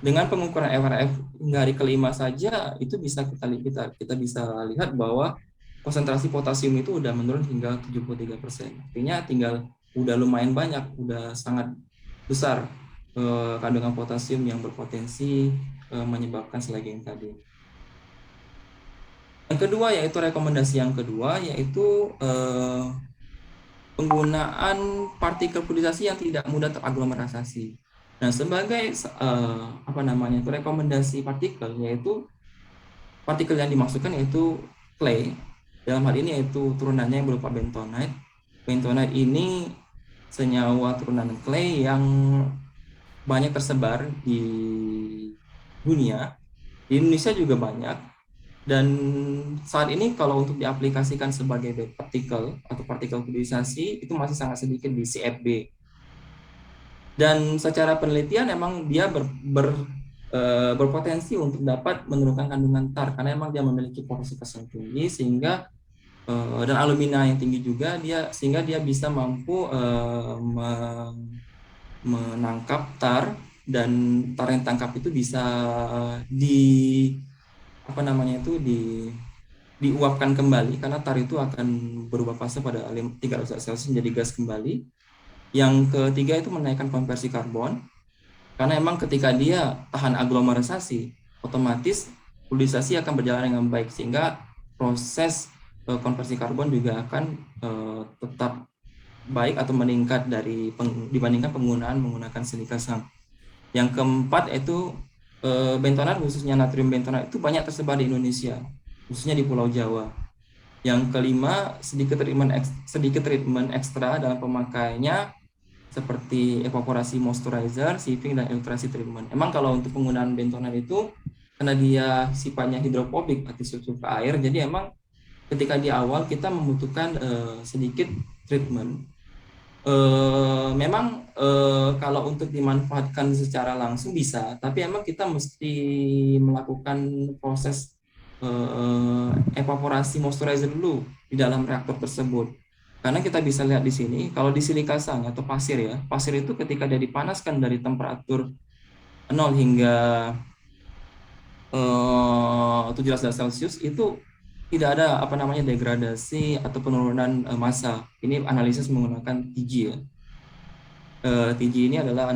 Dengan pengukuran FRF hingga hari kelima saja itu bisa kita bisa lihat bahwa konsentrasi potasium itu udah menurun hingga 73%. Artinya tinggal udah lumayan banyak, udah sangat besar kandungan potasium yang berpotensi menyebabkan selaging tadi. Yang kedua yaitu rekomendasi yang kedua yaitu penggunaan partikel fluidisasi yang tidak mudah teraglomerasasi. Nah, sebagai rekomendasi partikel yaitu partikel yang dimaksudkan yaitu clay. Dalam hal ini yaitu turunannya yang berupa bentonite. Bentonite ini senyawa turunan clay yang banyak tersebar di dunia. Di Indonesia juga banyak. Dan saat ini kalau untuk diaplikasikan sebagai partikel atau partikel fluidisasi itu masih sangat sedikit di CFB. Dan secara penelitian emang dia berpotensi untuk dapat menurunkan kandungan tar karena emang dia memiliki porositas yang tinggi sehingga dan alumina yang tinggi juga sehingga dia bisa mampu menangkap tar, dan tar yang tangkap itu bisa diuapkan kembali karena tar itu akan berubah fase pada 300 derajat Celcius menjadi gas kembali. Yang ketiga itu menaikkan konversi karbon, karena emang ketika dia tahan aglomerasasi, otomatis fluidisasi akan berjalan dengan baik, sehingga proses konversi karbon juga akan tetap baik atau meningkat dibandingkan menggunakan silika sang. Yang keempat itu bentonat, khususnya natrium bentonat itu banyak tersebar di Indonesia, khususnya di Pulau Jawa. Yang kelima, sedikit treatment ekstra dalam pemakaiannya seperti evaporasi moisturizer, sieving, dan filtrasi treatment. Emang kalau untuk penggunaan bentonat itu karena dia sifatnya hidrofobik, anti suka air, jadi emang ketika di awal kita membutuhkan sedikit treatment. Memang kalau untuk dimanfaatkan secara langsung bisa, tapi emang kita mesti melakukan proses evaporasi moisturizer dulu di dalam reaktor tersebut. Karena kita bisa lihat di sini, kalau di silika sang atau pasir ya, pasir itu ketika dia dipanaskan dari temperatur 0 hingga 17 derajat Celcius itu tidak ada degradasi atau penurunan massa. Ini analisis menggunakan TG ya. TG ini adalah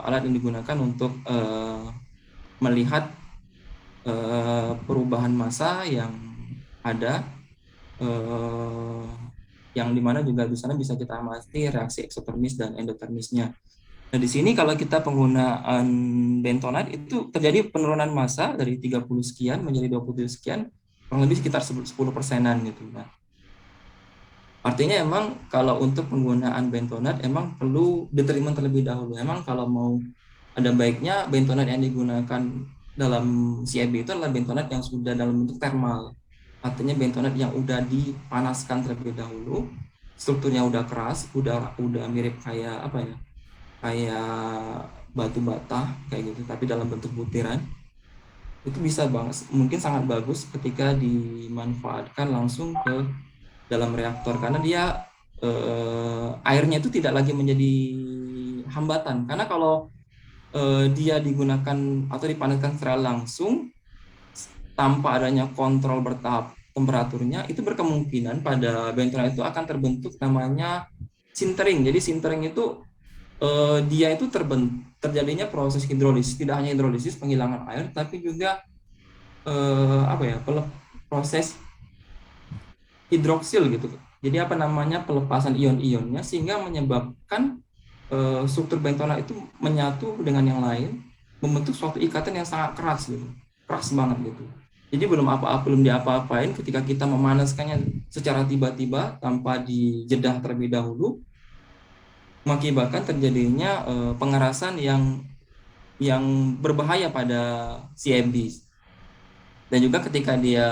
alat yang digunakan untuk melihat perubahan massa yang ada, yang dimana juga di sana bisa kita amati reaksi eksotermis dan endotermisnya. Nah, di sini kalau kita penggunaan bentonat itu terjadi penurunan massa dari 30 sekian menjadi 27 sekian, kurang lebih sekitar 10%-an gitu. Nah, artinya emang kalau untuk penggunaan bentonat emang perlu determin terlebih dahulu. Emang kalau mau ada baiknya bentonat yang digunakan dalam CFB itu adalah bentonat yang sudah dalam bentuk thermal. Artinya bentonat yang udah dipanaskan terlebih dahulu, strukturnya udah keras, udah mirip kayak kayak batu bata kayak gitu, tapi dalam bentuk butiran. Itu bisa banget, mungkin sangat bagus ketika dimanfaatkan langsung ke dalam reaktor karena dia airnya itu tidak lagi menjadi hambatan. Karena kalau dia digunakan atau dipanaskan secara langsung tanpa adanya kontrol bertahap temperaturnya, itu berkemungkinan pada bentonat itu akan terbentuk namanya sintering. Jadi sintering itu dia itu terjadinya proses hidrolisis, tidak hanya hidrolisis penghilangan air, tapi juga proses hidroksil gitu. Jadi pelepasan ion-ionnya sehingga menyebabkan struktur bentonat itu menyatu dengan yang lain, membentuk suatu ikatan yang sangat keras gitu, keras banget gitu. Jadi belum diapa-apain ketika kita memanaskannya secara tiba-tiba tanpa dijedah terlebih dahulu, mengakibatkan terjadinya pengerasan yang berbahaya pada CFD. Dan juga ketika dia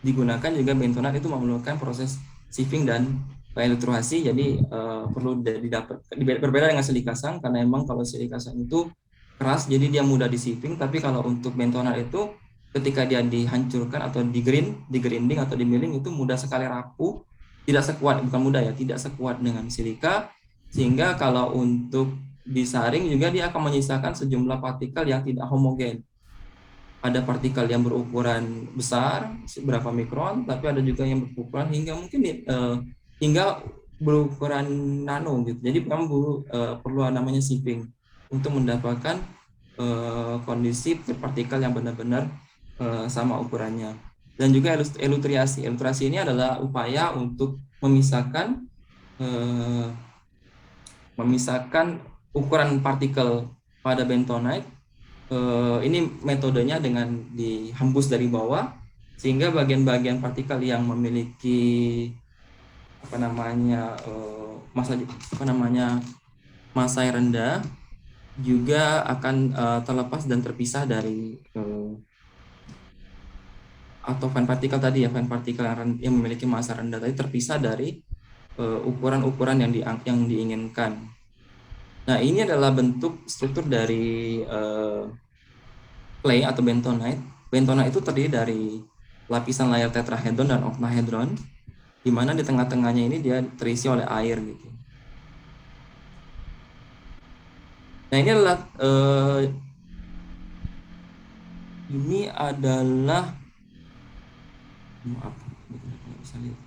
digunakan juga bentonat itu memerlukan proses sieving dan filtrasi, jadi perlu didapat berbeda dengan silikasang, karena emang kalau silikasang itu keras jadi dia mudah di sieving, tapi kalau untuk bentonat itu ketika dia dihancurkan atau grinding atau di milling itu mudah sekali rapuh, tidak sekuat, bukan mudah ya, tidak sekuat dengan silika, sehingga kalau untuk disaring juga dia akan menyisakan sejumlah partikel yang tidak homogen. Ada partikel yang berukuran besar, berapa mikron, tapi ada juga yang berukuran hingga mungkin hingga berukuran nano gitu. Jadi kamu perlu namanya sieving untuk mendapatkan kondisi partikel yang benar-benar sama ukurannya. Dan juga elutriasi. Elutriasi ini adalah upaya untuk memisahkan ukuran partikel pada bentonite. Ini metodenya dengan dihembus dari bawah, sehingga bagian-bagian partikel yang memiliki massa yang rendah juga akan terlepas dan terpisah dari atau fine partikel tadi ya, fine partikel yang memiliki massa rendah tadi terpisah dari ukuran-ukuran yang diinginkan. Nah, ini adalah bentuk struktur dari clay atau bentonite. Bentonite itu terdiri dari lapisan layer tetrahedron dan octahedron, di mana di tengah-tengahnya ini dia terisi oleh air gitu. Nah, ini adalah maaf, bisa lihat.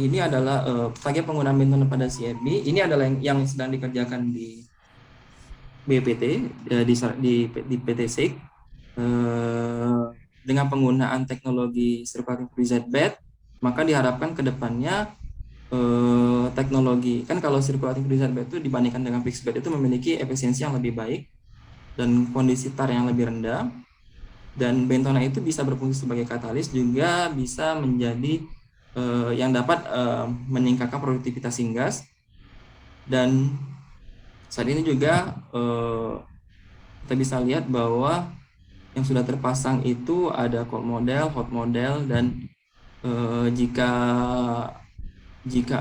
Ini adalah bagian penggunaan bentonite pada CFD. Ini adalah yang sedang dikerjakan di BPT di PT SIG dengan penggunaan teknologi circulating fluid bed. Maka diharapkan ke depannya teknologi, kan kalau circulating fluid bed itu dibandingkan dengan fixed bed itu memiliki efisiensi yang lebih baik dan kondisi tar yang lebih rendah, dan bentonite itu bisa berfungsi sebagai katalis, juga bisa menjadi yang dapat meningkatkan produktivitas syngas. Dan saat ini juga kita bisa lihat bahwa yang sudah terpasang itu ada cold model, hot model, dan jika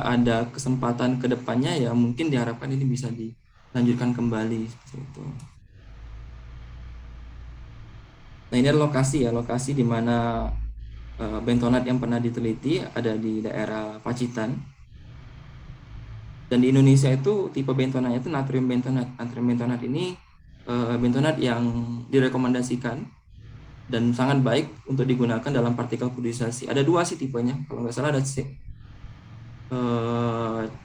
ada kesempatan ke depannya ya mungkin diharapkan ini bisa dilanjutkan kembali seperti itu. Nah, ini adalah lokasi di mana bentonite yang pernah diteliti ada di daerah Pacitan. Dan di Indonesia itu tipe bentonite itu natrium bentonite. Natrium bentonite ini bentonite yang direkomendasikan dan sangat baik untuk digunakan dalam partikel fluidisasi. Ada dua sih tipenya, kalau nggak salah ada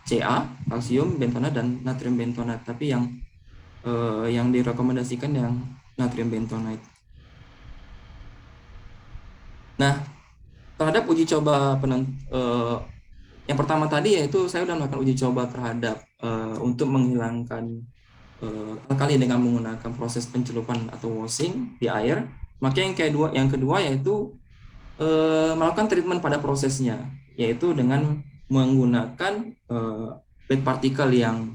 Ca, kalsium bentonite, dan natrium bentonite. Tapi yang direkomendasikan yang natrium bentonite. Nah, terhadap uji coba yang pertama tadi yaitu saya sudah melakukan uji coba terhadap untuk menghilangkan alkali dengan menggunakan proses pencelupan atau washing di air. Maka yang kedua yaitu melakukan treatment pada prosesnya, yaitu dengan menggunakan bed partikel yang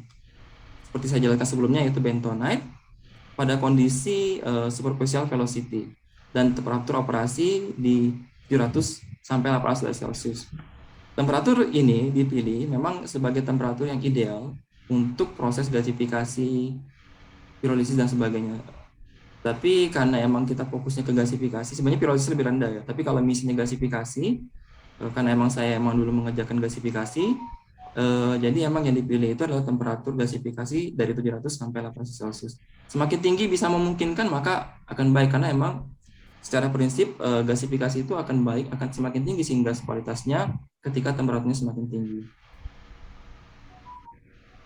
seperti saya jelaskan sebelumnya, yaitu bentonite pada kondisi superficial velocity dan temperatur operasi di 700 sampai 800 derajat Celcius. Temperatur ini dipilih memang sebagai temperatur yang ideal untuk proses gasifikasi, pirolisis dan sebagainya. Tapi karena emang kita fokusnya ke gasifikasi, sebenarnya pirolisis lebih rendah ya. Tapi kalau misinya gasifikasi, karena emang saya dulu mengerjakan gasifikasi, jadi emang yang dipilih itu adalah temperatur gasifikasi dari 700 sampai 800 Celcius. Semakin tinggi bisa memungkinkan maka akan baik, karena emang secara prinsip gasifikasi itu akan baik, akan semakin tinggi sehingga kualitasnya ketika temperaturnya semakin tinggi.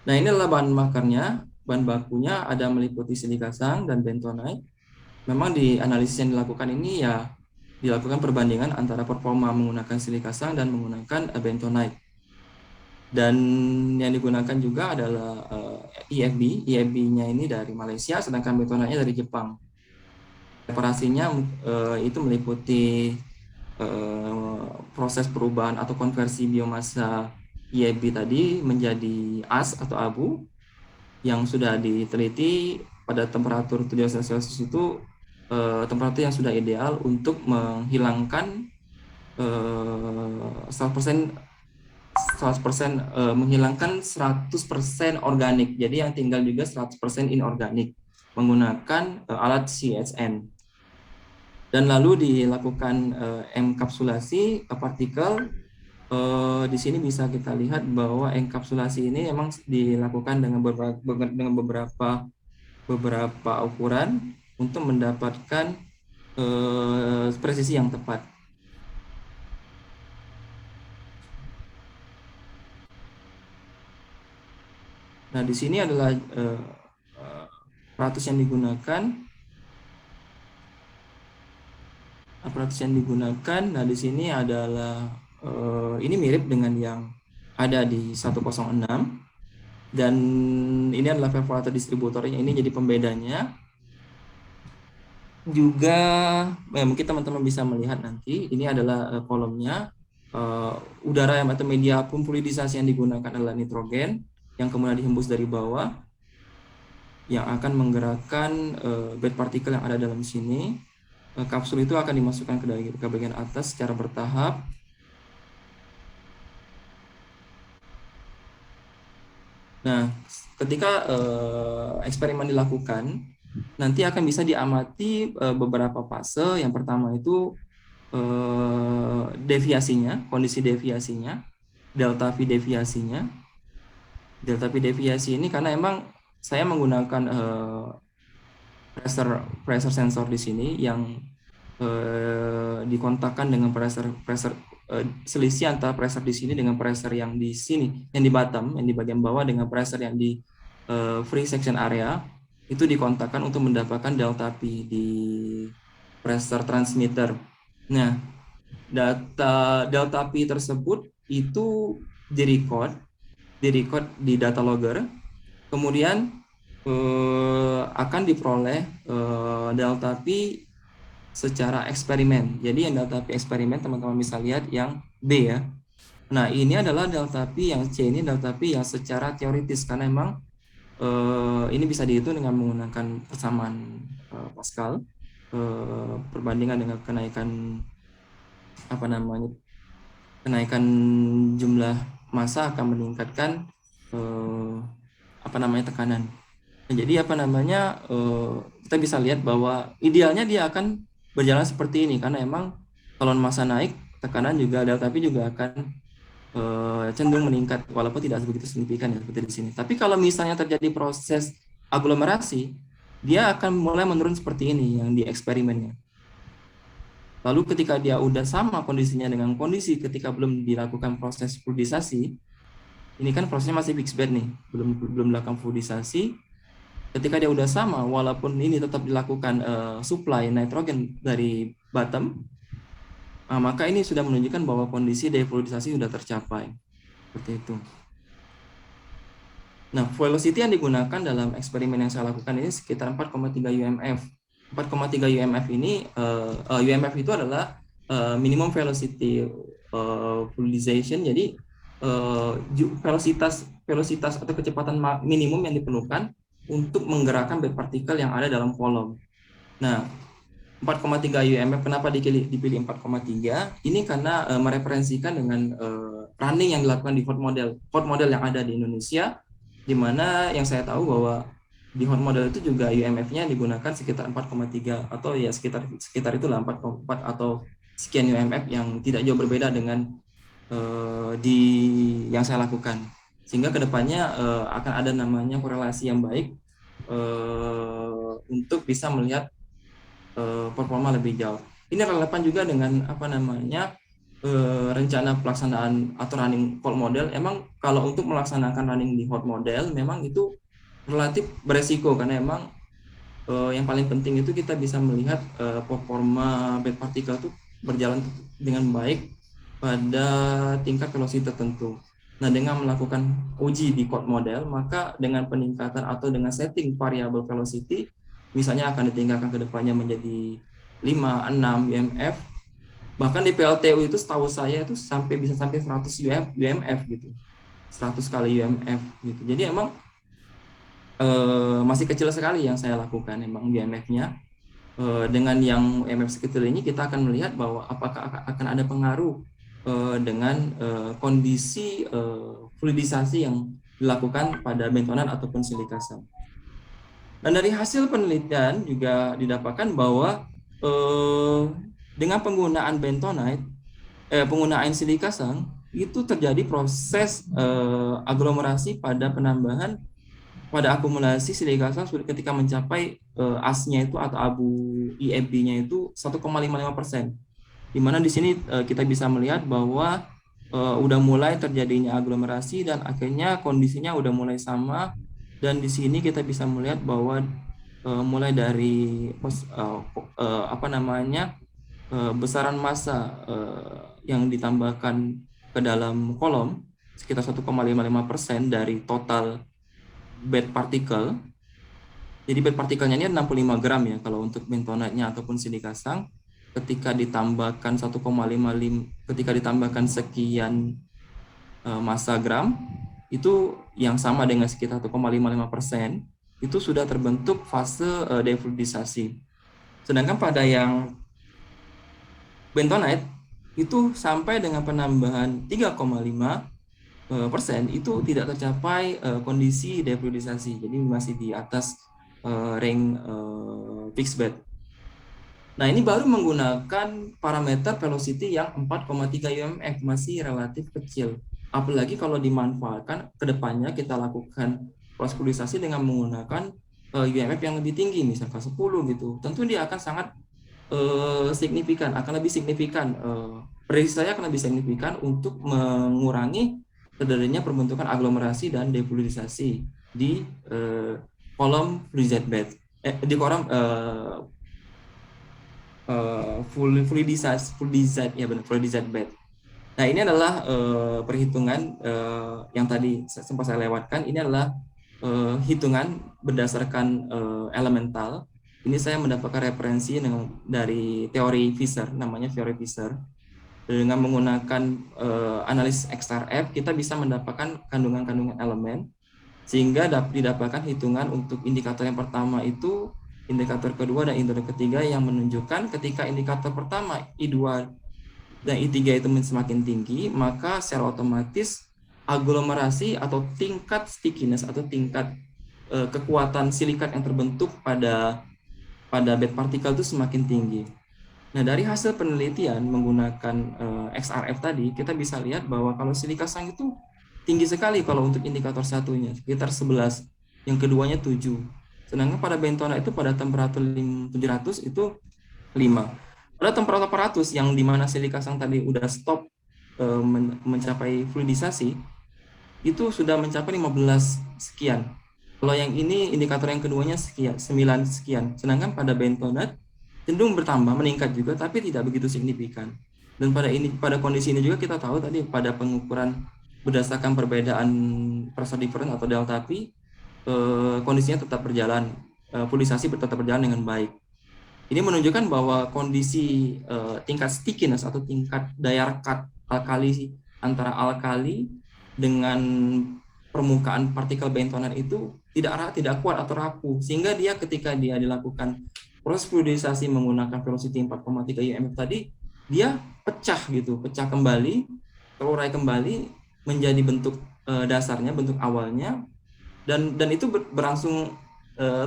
Nah, ini adalah bahan bakarnya. Bahan bakunya ada meliputi silikasang dan bentonite. Memang di analisis yang dilakukan ini ya dilakukan perbandingan antara performa menggunakan silikasang dan menggunakan bentonite. Dan yang digunakan juga adalah IFB. IFB-nya ini dari Malaysia, sedangkan metodenya dari Jepang. Operasinya itu meliputi proses perubahan atau konversi biomasa IFB tadi menjadi as atau abu yang sudah diteliti pada temperatur 7 Celcius itu temperatur yang sudah ideal untuk menghilangkan 100% menghilangkan 100% organik. Jadi yang tinggal juga 100% inorganik menggunakan alat CHN. Dan lalu dilakukan enkapsulasi partikel. Di sini bisa kita lihat bahwa enkapsulasi ini memang dilakukan dengan beberapa ukuran untuk mendapatkan presisi yang tepat. Nah, di sini adalah aparatus yang digunakan. Nah, di sini adalah ini mirip dengan yang ada di 106, dan ini adalah perforator distributornya. Ini jadi pembedanya. Juga mungkin teman-teman bisa melihat nanti, ini adalah kolomnya. Udara atau media fluidisasi yang digunakan adalah nitrogen yang kemudian dihembus dari bawah, yang akan menggerakkan bed partikel yang ada dalam sini. Kapsul itu akan dimasukkan ke bagian atas secara bertahap. Nah, ketika eksperimen dilakukan, nanti akan bisa diamati beberapa fase. Yang pertama itu deviasinya, kondisi deviasinya, delta V deviasinya. Delta V deviasi ini karena emang saya menggunakan pressure sensor di sini yang dikontakkan dengan pressure selisih antara pressure di sini dengan pressure yang di sini, yang di bottom, yang di bagian bawah, dengan pressure yang di free section area, itu dikontakkan untuk mendapatkan delta P di pressure transmitter. Nah, delta P tersebut itu direcord di data logger, kemudian akan diperoleh delta P secara eksperimen. Jadi yang delta P eksperimen teman-teman bisa lihat yang B ya. Nah, ini adalah delta P yang C, ini delta P yang secara teoritis, karena memang ini bisa dihitung dengan menggunakan persamaan Pascal, perbandingan dengan kenaikan kenaikan jumlah massa akan meningkatkan tekanan. Nah, jadi kita bisa lihat bahwa idealnya dia akan berjalan seperti ini, karena emang kalau massa naik, tekanan juga, delta P juga akan cenderung meningkat, walaupun tidak begitu signifikan ya seperti di sini. Tapi kalau misalnya terjadi proses aglomerasi, dia akan mulai menurun seperti ini yang di eksperimennya. Lalu ketika dia udah sama kondisinya dengan kondisi ketika belum dilakukan proses fluidisasi, ini kan prosesnya masih mixed bed nih, belum dilakukan fluidisasi. Ketika dia udah sama, walaupun ini tetap dilakukan supply nitrogen dari bottom, maka ini sudah menunjukkan bahwa kondisi defluidisasi sudah tercapai. Seperti itu. Nah, velocity yang digunakan dalam eksperimen yang saya lakukan ini sekitar 4,3 UMF. 4,3 UMF ini, UMF itu adalah minimum velocity fluidization. Jadi velocitas atau kecepatan minimum yang diperlukan untuk menggerakkan bed partikel yang ada dalam kolom. Nah, 4,3 UMF, kenapa dipilih 4,3? Ini karena mereferensikan dengan running yang dilakukan di hot model yang ada di Indonesia, di mana yang saya tahu bahwa di hot model itu juga UMF-nya digunakan sekitar 4,3 atau ya sekitar itulah 4,4 atau sekian UMF, yang tidak jauh berbeda dengan di yang saya lakukan. Sehingga kedepannya akan ada namanya korelasi yang baik untuk bisa melihat performa lebih jauh. Ini relevan juga dengan rencana pelaksanaan atau running hot model. Emang kalau untuk melaksanakan running di hot model memang itu relatif beresiko, karena emang yang paling penting itu kita bisa melihat performa bed particle itu berjalan dengan baik pada tingkat velocity tertentu. Nah, dengan melakukan uji di code model, maka dengan peningkatan atau dengan setting variable velocity, misalnya akan ditingkatkan ke depannya menjadi 5, 6 UMF, bahkan di PLTU itu setahu saya itu bisa sampai 100 UMF gitu. 100 kali UMF gitu. Jadi emang masih kecil sekali yang saya lakukan emang UMF-nya. Dengan yang UMF sekecil ini kita akan melihat bahwa apakah akan ada pengaruh dengan kondisi fluidisasi yang dilakukan pada bentonan ataupun silikasang. Dan dari hasil penelitian juga didapatkan bahwa dengan penggunaan bentonite, penggunaan silikasang itu terjadi proses aglomerasi pada penambahan pada akumulasi silikasang ketika mencapai AS-nya itu atau abu IEB-nya itu 1,55%. Di mana di sini kita bisa melihat bahwa udah mulai terjadinya aglomerasi dan akhirnya kondisinya udah mulai sama, dan di sini kita bisa melihat bahwa mulai dari besaran massa yang ditambahkan ke dalam kolom sekitar 1,55% dari total bed particle. Jadi bed partikelnya ini 65 gram ya kalau untuk bentonite-nya ataupun silikasang. Ketika ditambahkan 1,55, ketika ditambahkan sekian massa gram, itu yang sama dengan sekitar 1,55%, itu sudah terbentuk fase defluidisasi. Sedangkan pada yang bentonite itu sampai dengan penambahan 3,5% itu tidak tercapai kondisi defluidisasi, jadi masih di atas ring fixed bed. Nah, ini baru menggunakan parameter velocity yang 4,3 UMF, masih relatif kecil. Apalagi kalau dimanfaatkan ke depannya kita lakukan proses fluidisasi dengan menggunakan UMF yang lebih tinggi, misalkan 10 gitu. Tentu dia akan sangat signifikan, akan lebih signifikan. Prediksi saya akan lebih signifikan untuk mengurangi terjadinya perbentukan aglomerasi dan defluidisasi di kolom fluidized bed, di kolom fluidized bed. Nah, ini adalah perhitungan yang tadi sempat saya lewatkan. Ini adalah hitungan berdasarkan elemental. Ini saya mendapatkan referensi dari teori Fisher, namanya teori Fisher. Dengan menggunakan analisis XRF, kita bisa mendapatkan kandungan-kandungan elemen, sehingga didapatkan hitungan untuk indikator yang pertama itu, indikator kedua, dan indikator ketiga yang menunjukkan ketika indikator pertama I2 dan I3 itu semakin tinggi, maka secara otomatis aglomerasi atau tingkat stickiness atau tingkat kekuatan silikat yang terbentuk pada bed particle itu semakin tinggi. Nah, dari hasil penelitian menggunakan XRF tadi, kita bisa lihat bahwa kalau silikasang itu tinggi sekali kalau untuk indikator satunya, sekitar 11, yang keduanya 7. Sedangkan pada bentonite itu pada temperatur 700 itu 5. Pada temperatur 400 yang dimana silikasang tadi udah stop mencapai fluidisasi, itu sudah mencapai 15 sekian. Kalau yang ini indikator yang keduanya sekian, 9 sekian. Sedangkan pada bentonite cenderung bertambah, meningkat juga, tapi tidak begitu signifikan. Dan pada kondisi ini juga kita tahu tadi pada pengukuran berdasarkan perbedaan pressure difference atau delta P, kondisinya tetap berjalan, fluidisasi tetap berjalan dengan baik. Ini menunjukkan bahwa kondisi tingkat stickiness atau tingkat daya rekat alkali antara alkali dengan permukaan partikel bentonite itu tidak kuat atau rapuh, sehingga dia ketika dia dilakukan proses fluidisasi menggunakan velocity 4,3 UMF tadi, dia pecah kembali, terurai kembali menjadi bentuk dasarnya, bentuk awalnya, dan itu berlangsung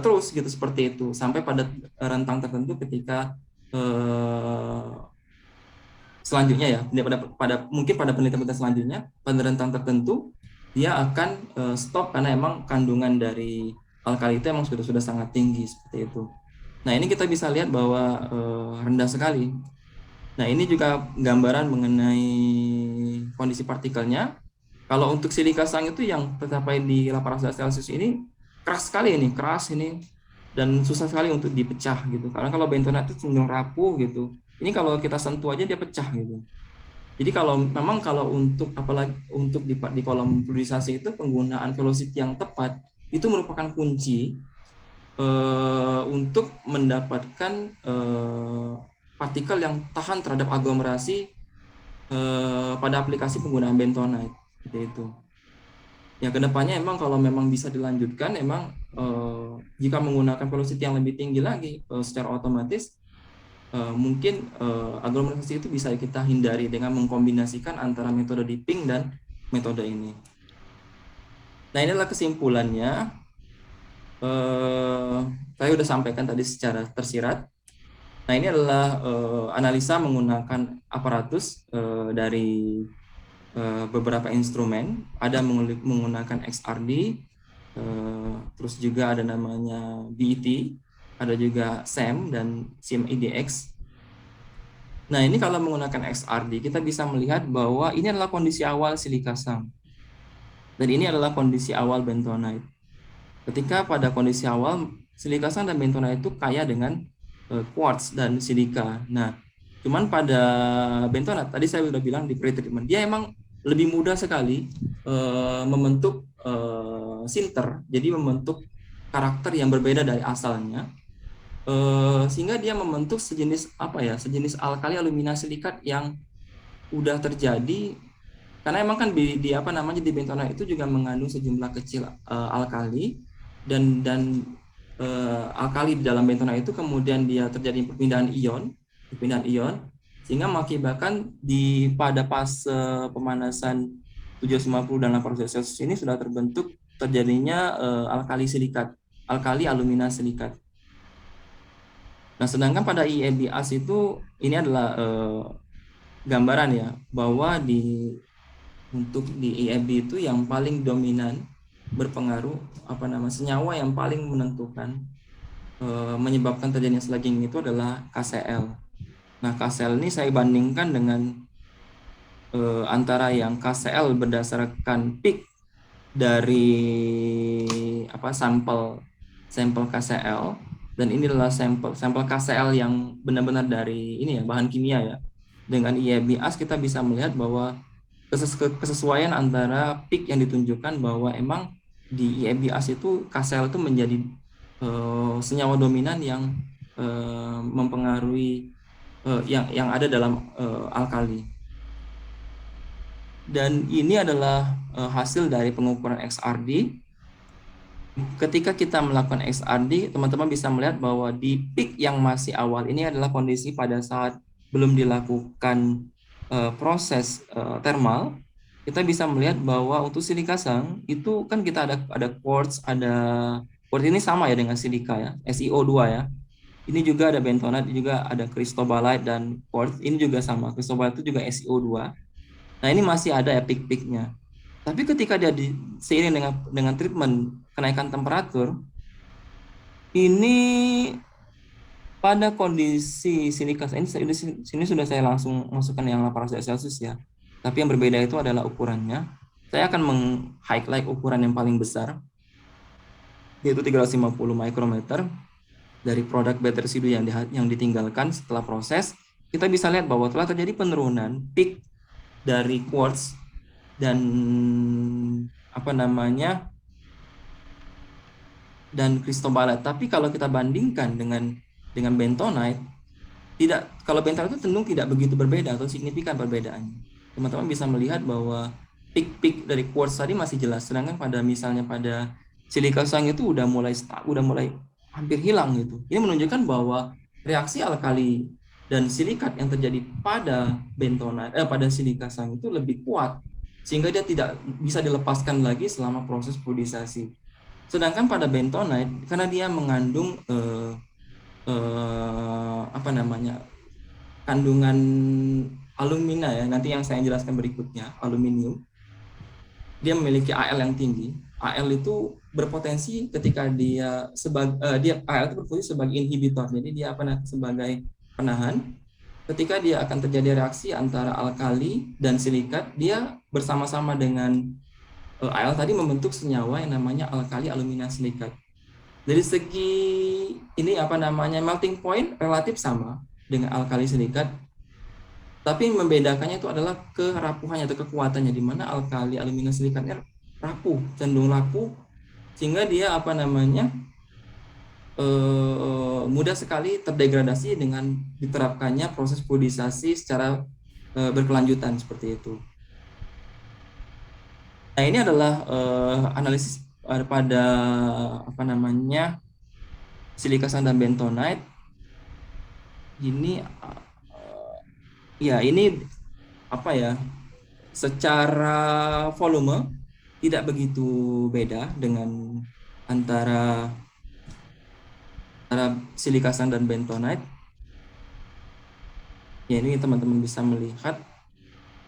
terus gitu, seperti itu sampai pada rentang tertentu ketika selanjutnya ya, mungkin pada penelitian selanjutnya pada rentang tertentu dia akan stop karena emang kandungan dari alkali itu emang sudah sangat tinggi seperti itu. Nah, ini kita bisa lihat bahwa rendah sekali. Nah, ini juga gambaran mengenai kondisi partikelnya. Kalau untuk silikasang itu yang tercapai di 800 Celcius ini keras sekali ini, dan susah sekali untuk dipecah gitu. Karena kalau bentonite itu cenderung rapuh gitu. Ini kalau kita sentuh aja dia pecah gitu. Jadi kalau untuk apalagi untuk di kolom fluidisasi itu penggunaan velocity yang tepat itu merupakan kunci untuk mendapatkan partikel yang tahan terhadap aglomerasi pada aplikasi penggunaan bentonite seperti itu. Ya, kedepannya emang kalau memang bisa dilanjutkan, emang jika menggunakan velocity yang lebih tinggi lagi, secara otomatis mungkin aglomerasi itu bisa kita hindari dengan mengkombinasikan antara metode dipping dan metode ini. Nah, inilah kesimpulannya. Saya sudah sampaikan tadi secara tersirat. Nah, ini adalah analisa menggunakan aparatus dari beberapa instrumen. Ada menggunakan XRD, terus juga ada namanya BET, ada juga SEM dan SIM-IDX. Nah, ini kalau menggunakan XRD, kita bisa melihat bahwa ini adalah kondisi awal silika sam. Dan ini adalah kondisi awal bentonite. Ketika pada kondisi awal, silika sam dan bentonite itu kaya dengan quartz dan silika. Nah, cuman pada bentonite, tadi saya sudah bilang di pretreatment, dia emang lebih mudah sekali membentuk sinter, jadi membentuk karakter yang berbeda dari asalnya. Sehingga dia membentuk sejenis alkali alumina silikat yang udah terjadi karena emang kan di bentonite itu juga mengandung sejumlah kecil alkali dan alkali di dalam bentonite itu kemudian dia terjadi perpindahan ion sehingga mengakibatkan pada fase pemanasan 750 dan 800 Celcius ini sudah terjadinya alkali silikat, alkali alumina silikat. Nah, sedangkan pada IEBAS itu ini adalah gambaran ya bahwa untuk di IEB itu yang paling dominan berpengaruh senyawa yang paling menentukan menyebabkan terjadinya slagging itu adalah KCl. Nah, KCl ini saya bandingkan dengan antara yang KCl berdasarkan peak dari sampel KCl, dan ini adalah sampel KCl yang benar-benar dari bahan kimia ya. Dengan IEBAS kita bisa melihat bahwa kesesuaian antara peak yang ditunjukkan bahwa emang di IEBAS itu KCl itu menjadi senyawa dominan yang mempengaruhi yang ada dalam alkali. Dan ini adalah hasil dari pengukuran XRD. Ketika kita melakukan XRD, teman-teman bisa melihat bahwa di peak yang masih awal ini adalah kondisi pada saat belum dilakukan proses thermal. Kita bisa melihat bahwa untuk silika sam itu kan kita ada quartz, ini sama ya dengan silika ya, SiO2 ya. Ini juga ada bentonite, juga ada cristobalite dan quartz. Ini juga sama, cristobalite itu juga SiO2. Nah, ini masih ada ya peak-peaknya. Tapi ketika dia seiring dengan treatment kenaikan temperatur, ini pada kondisi silika ini sudah saya langsung masukkan yang 800 Celcius ya. Tapi yang berbeda itu adalah ukurannya. Saya akan meng-highlight ukuran yang paling besar, yaitu 350 mikrometer dari produk bed residu yang ditinggalkan setelah proses. Kita bisa lihat bahwa telah terjadi penurunan peak dari quartz dan dan cristobalite. Tapi kalau kita bandingkan dengan bentonite, kalau bentonite itu cenderung tidak begitu berbeda atau signifikan perbedaannya. Teman-teman bisa melihat bahwa peak dari quartz tadi masih jelas, sedangkan pada silika sam itu udah mulai hampir hilang gitu. Ini menunjukkan bahwa reaksi alkali dan silikat yang terjadi pada pada silika sam itu lebih kuat, sehingga dia tidak bisa dilepaskan lagi selama proses fluidisasi. Sedangkan pada bentonite, karena dia mengandung kandungan alumina ya, nanti yang saya jelaskan berikutnya, aluminium, dia memiliki Al yang tinggi. Al itu berpotensi ketika AL itu berfungsi sebagai inhibitor, jadi dia sebagai penahan. Ketika dia akan terjadi reaksi antara alkali dan silikat, dia bersama-sama dengan Al tadi membentuk senyawa yang namanya alkali alumina silikat. Dari segi melting point relatif sama dengan alkali silikat, Tapi membedakannya itu adalah kerapuhannya atau kekuatannya, di mana alkali aluminium silikatnya rapuh, cenderung rapuh, sehingga dia mudah sekali terdegradasi dengan diterapkannya proses fluidisasi secara berkelanjutan seperti itu. Nah, ini adalah analisis pada silikasan dan bentonite. Ini secara volume tidak begitu beda dengan antara silikasan dan bentonite. Ya, ini teman-teman bisa melihat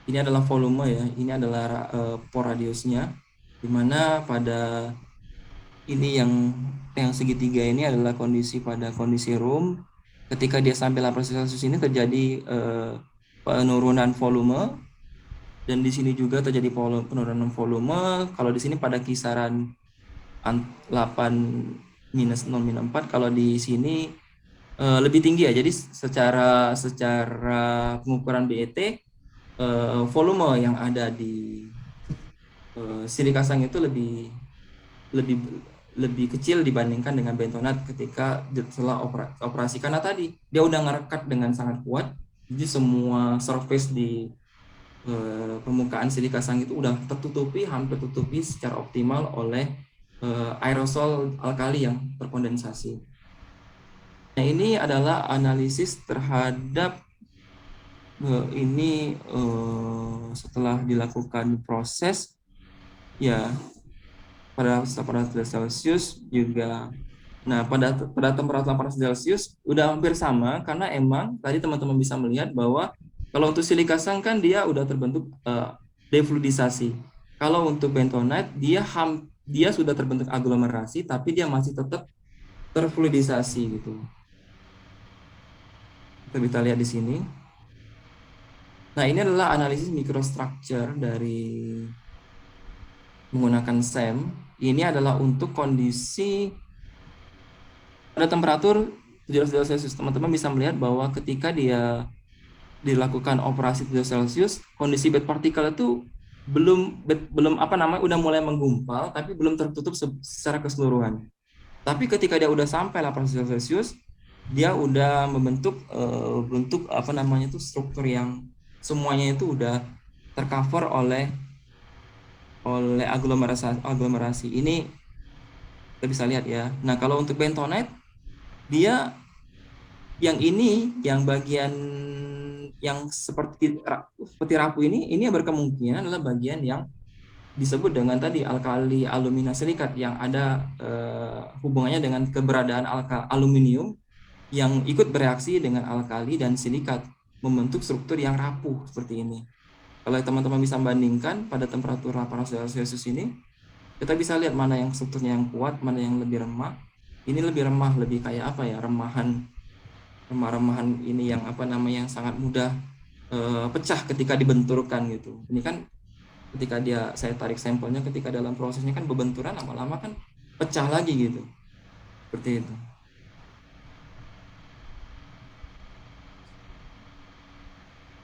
ini adalah volume ya, ini adalah pore radiusnya, di mana pada ini yang segitiga ini adalah pada kondisi room. Ketika dia sampai 8 Celsius ini terjadi penurunan volume, dan di sini juga terjadi penurunan volume. Kalau di sini pada kisaran 8 minus 0,4, kalau di sini lebih tinggi ya. Jadi secara pengukuran BET, volume yang ada di silikasang itu lebih kecil dibandingkan dengan bentonite ketika setelah operasi, karena tadi dia udah ngerekat dengan sangat kuat, jadi semua surface di permukaan silikasang itu udah hampir tertutupi secara optimal oleh aerosol alkali yang terkondensasi. Nah, ini adalah analisis terhadap ini setelah dilakukan proses ya pada 8 derajat Celcius juga. Nah, pada temperatur 8 derajat Celcius udah hampir sama, karena emang tadi teman-teman bisa melihat bahwa kalau untuk silikasang kan dia udah terbentuk defluidisasi. Kalau untuk bentonite dia sudah terbentuk aglomerasi, tapi dia masih tetap terfluidisasi gitu. Kita bisa lihat di sini. Nah, ini adalah analisis microstructure dari menggunakan SEM. Ini adalah untuk kondisi pada temperatur 17 derajat Celcius. Teman-teman bisa melihat bahwa ketika dia dilakukan operasi 17 Celcius, kondisi bed particle itu belum udah mulai menggumpal, tapi belum tertutup secara keseluruhan. Tapi ketika dia udah sampai 8 derajat Celcius, dia udah membentuk bentuk struktur yang semuanya itu udah tercover oleh aglomerasi. Ini kita bisa lihat ya. Nah, kalau untuk bentonite, dia yang bagian yang seperti rapuh ini berkemungkinan adalah bagian yang disebut dengan tadi alkali alumina silikat, yang ada hubungannya dengan keberadaan aluminium yang ikut bereaksi dengan alkali dan silikat membentuk struktur yang rapuh seperti ini. Kalau teman-teman bisa bandingkan pada temperatur 8 derajat Celcius ini, kita bisa lihat mana yang strukturnya yang kuat, mana yang lebih remah. Ini lebih remah, lebih kayak remah-remahan ini yang yang sangat mudah pecah ketika dibenturkan gitu. Ini kan ketika saya tarik sampelnya, ketika dalam prosesnya kan berbenturan, lama-lama kan pecah lagi gitu. Seperti itu.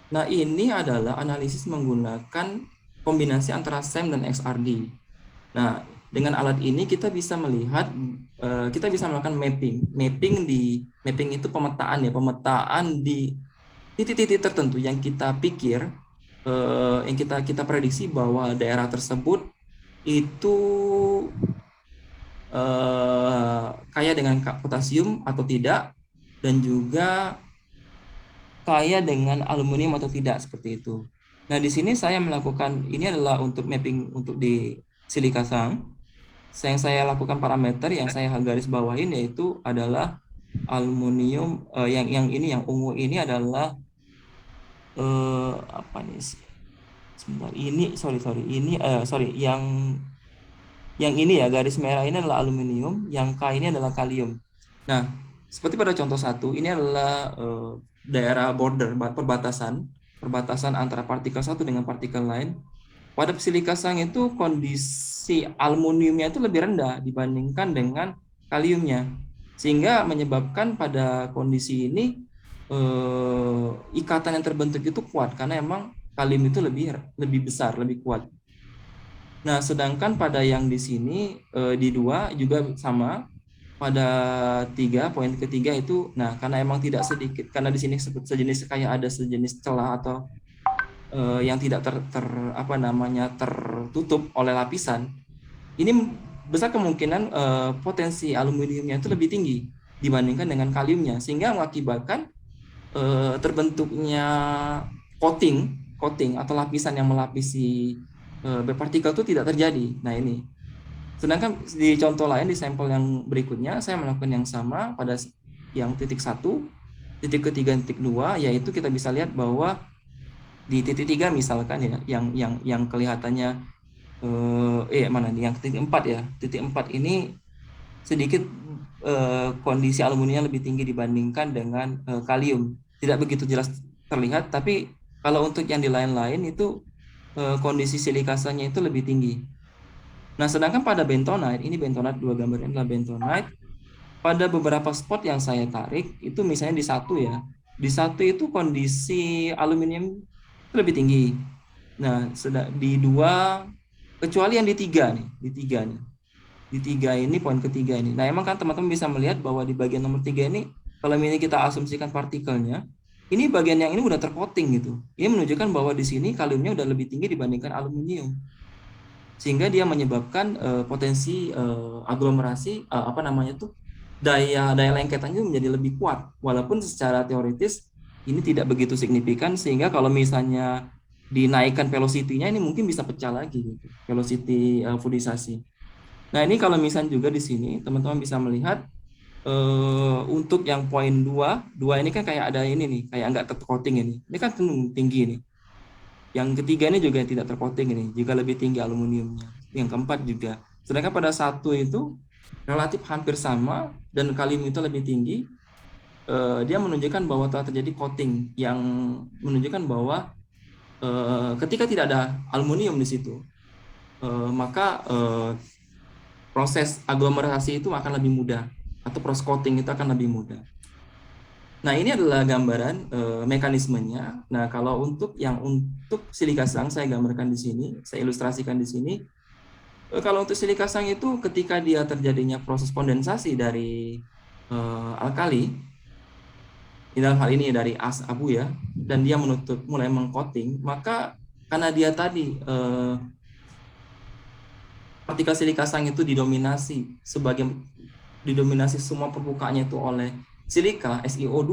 Nah, ini adalah analisis menggunakan kombinasi antara SEM dan XRD. Nah, dengan alat ini kita bisa melihat, kita bisa melakukan mapping. Mapping itu pemetaan di titik-titik tertentu yang kita pikir, yang kita prediksi bahwa daerah tersebut itu kaya dengan potasium atau tidak, dan juga kaya dengan aluminium atau tidak, seperti itu. Nah, di sini saya melakukan, ini adalah untuk mapping untuk di silikasang. Yang saya lakukan parameter yang saya garis bawahin yaitu adalah aluminium, yang ungu ini adalah yang ini ya, garis merah ini adalah aluminium, yang K ini adalah kalium. Nah, seperti pada contoh 1, ini adalah daerah border, perbatasan antara partikel satu dengan partikel lain. Pada silikasang itu kondisi aluminiumnya itu lebih rendah dibandingkan dengan kaliumnya, sehingga menyebabkan pada kondisi ini ikatan yang terbentuk itu kuat karena emang kalium itu lebih besar, lebih kuat. Nah, sedangkan pada yang di sini di 2 juga sama. Pada 3 poin ketiga itu, nah karena emang tidak sedikit, karena di sini sejenis kayak ada sejenis celah atau yang tidak tertutup oleh lapisan. Ini besar kemungkinan potensi aluminiumnya itu lebih tinggi dibandingkan dengan kaliumnya, sehingga mengakibatkan terbentuknya coating atau lapisan yang melapisi partikel itu tidak terjadi. Nah ini. Sedangkan di contoh lain di sampel yang berikutnya saya melakukan yang sama pada yang titik 1, titik ketiga, titik 2, yaitu kita bisa lihat bahwa di titik 3 misalkan ya, yang kelihatannya mana nih, yang titik 4 ya. Titik 4 ini sedikit kondisi aluminiumnya lebih tinggi dibandingkan dengan kalium. Tidak begitu jelas terlihat, tapi kalau untuk yang di lain-lain itu kondisi silikasanya itu lebih tinggi. Nah, sedangkan pada bentonite, ini bentonite, 2 gambar ini adalah bentonite. Pada beberapa spot yang saya tarik, itu misalnya di 1 ya. Di 1 itu kondisi aluminium lebih tinggi. Nah, di 2, kecuali yang di 3 nih, di 3 nih. Di 3 ini, poin ketiga ini. Nah, emang kan teman-teman bisa melihat bahwa di bagian nomor 3 ini, kalau ini kita asumsikan partikelnya, ini bagian yang ini udah tercoating gitu. Ini menunjukkan bahwa di sini kaliumnya udah lebih tinggi dibandingkan aluminium. Sehingga dia menyebabkan potensi aglomerasi daya lengketannya menjadi lebih kuat, walaupun secara teoritis ini tidak begitu signifikan, sehingga kalau misalnya dinaikkan velocity-nya ini mungkin bisa pecah lagi gitu, velocity fluidisasi. Nah, ini kalau misalnya juga di sini teman-teman bisa melihat untuk yang poin 2 ini kan kayak ada ini nih, kayak enggak tercoating ini. Ini kan tinggi nih. Yang ketiga ini juga tidak tercoating ini, juga lebih tinggi aluminiumnya. Yang keempat juga. Sedangkan pada 1 itu relatif hampir sama dan kalium itu lebih tinggi. Dia menunjukkan bahwa telah terjadi coating yang menunjukkan bahwa ketika tidak ada aluminium di situ, maka proses aglomerasi itu akan lebih mudah, atau proses coating itu akan lebih mudah. Nah, ini adalah gambaran mekanismenya. Nah, kalau untuk silika sang saya gambarkan di sini, saya ilustrasikan di sini. Kalau untuk silika sang itu ketika dia terjadinya proses kondensasi dari alkali, di dalam hal ini dari abu ya, dan dia mulai mengcoating, maka karena dia tadi partikel silika sang itu didominasi semua permukaannya itu oleh silika SiO2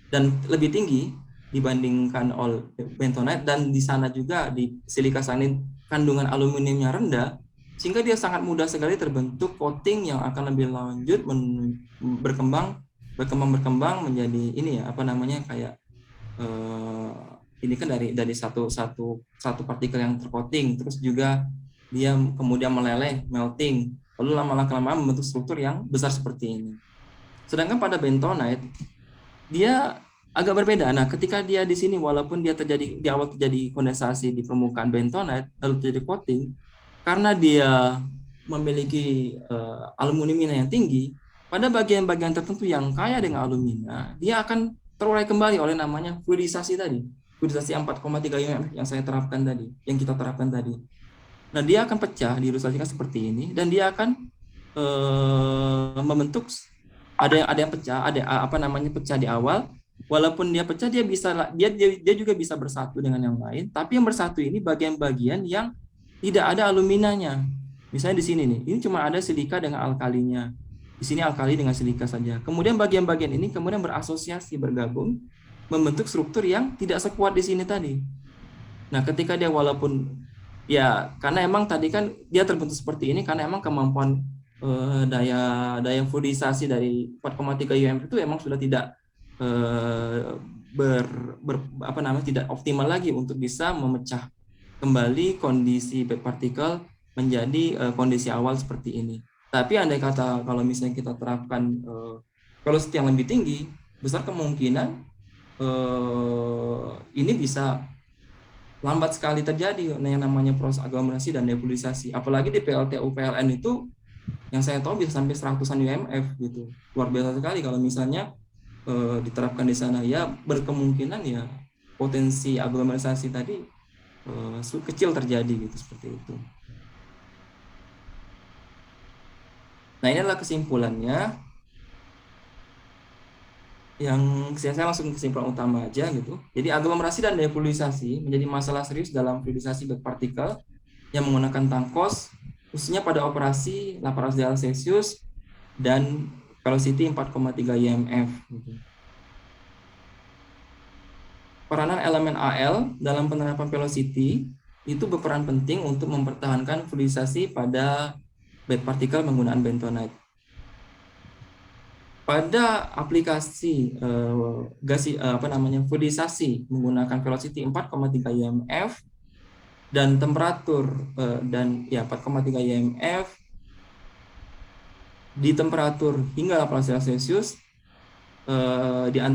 dan lebih tinggi dibandingkan oleh bentonite, dan di sana juga di silika sang ini kandungan aluminiumnya rendah, sehingga dia sangat mudah sekali terbentuk coating yang akan lebih lanjut berkembang menjadi ini ya, kayak ini kan dari satu partikel yang tercoating, terus juga dia kemudian meleleh, melting, lalu lama-lama membentuk struktur yang besar seperti ini. Sedangkan pada bentonite dia agak berbeda. Nah, ketika dia di sini walaupun dia di awal terjadi kondensasi di permukaan bentonite lalu terjadi coating, karena dia memiliki aluminium yang tinggi, pada bagian-bagian tertentu yang kaya dengan alumina, dia akan terurai kembali oleh namanya fluidisasi tadi. Fluidisasi 4,3 mm yang kita terapkan tadi. Nah, dia akan pecah, diilustrasikan seperti ini, dan dia akan membentuk ada yang pecah, pecah di awal. Walaupun dia pecah, dia juga bisa bersatu dengan yang lain, tapi yang bersatu ini bagian-bagian yang tidak ada aluminanya. Misalnya di sini nih, ini cuma ada silika dengan alkalinya. Di sini alkali dengan silika saja. Kemudian bagian-bagian ini kemudian berasosiasi, bergabung, membentuk struktur yang tidak sekuat di sini tadi. Nah, ketika dia walaupun ya, karena emang tadi kan dia terbentuk seperti ini karena emang kemampuan daya fluidisasi dari 4,3 mm itu emang sudah tidak tidak optimal lagi untuk bisa memecah kembali kondisi partikel menjadi kondisi awal seperti ini. Tapi andai kata kalau misalnya kita terapkan velocity yang lebih tinggi, besar kemungkinan ini bisa lambat sekali terjadi yang namanya proses aglomerasi dan depolisasi. Apalagi di PLTU PLN itu yang saya tahu bisa sampai 100-an UMF gitu. Luar biasa sekali kalau misalnya diterapkan di sana, ya berkemungkinan ya potensi aglomerasi tadi kecil terjadi gitu, seperti itu. Nah, ini adalah kesimpulannya. Yang saya langsung kesimpulan utama aja gitu. Jadi aglomerasi dan defluidisasi menjadi masalah serius dalam fluidisasi bed partikel yang menggunakan tangkos, khususnya pada operasi 800 derajat Celcius dan velocity 4,3 IMF. Gitu. Peranan elemen Al dalam penerapan velocity itu berperan penting untuk mempertahankan fluidisasi pada bed partikel menggunakan bentonite. Pada aplikasi fluidisasi menggunakan velocity 4,3 IMF dan temperatur 4,3 IMF di temperatur hingga 18 Celcius,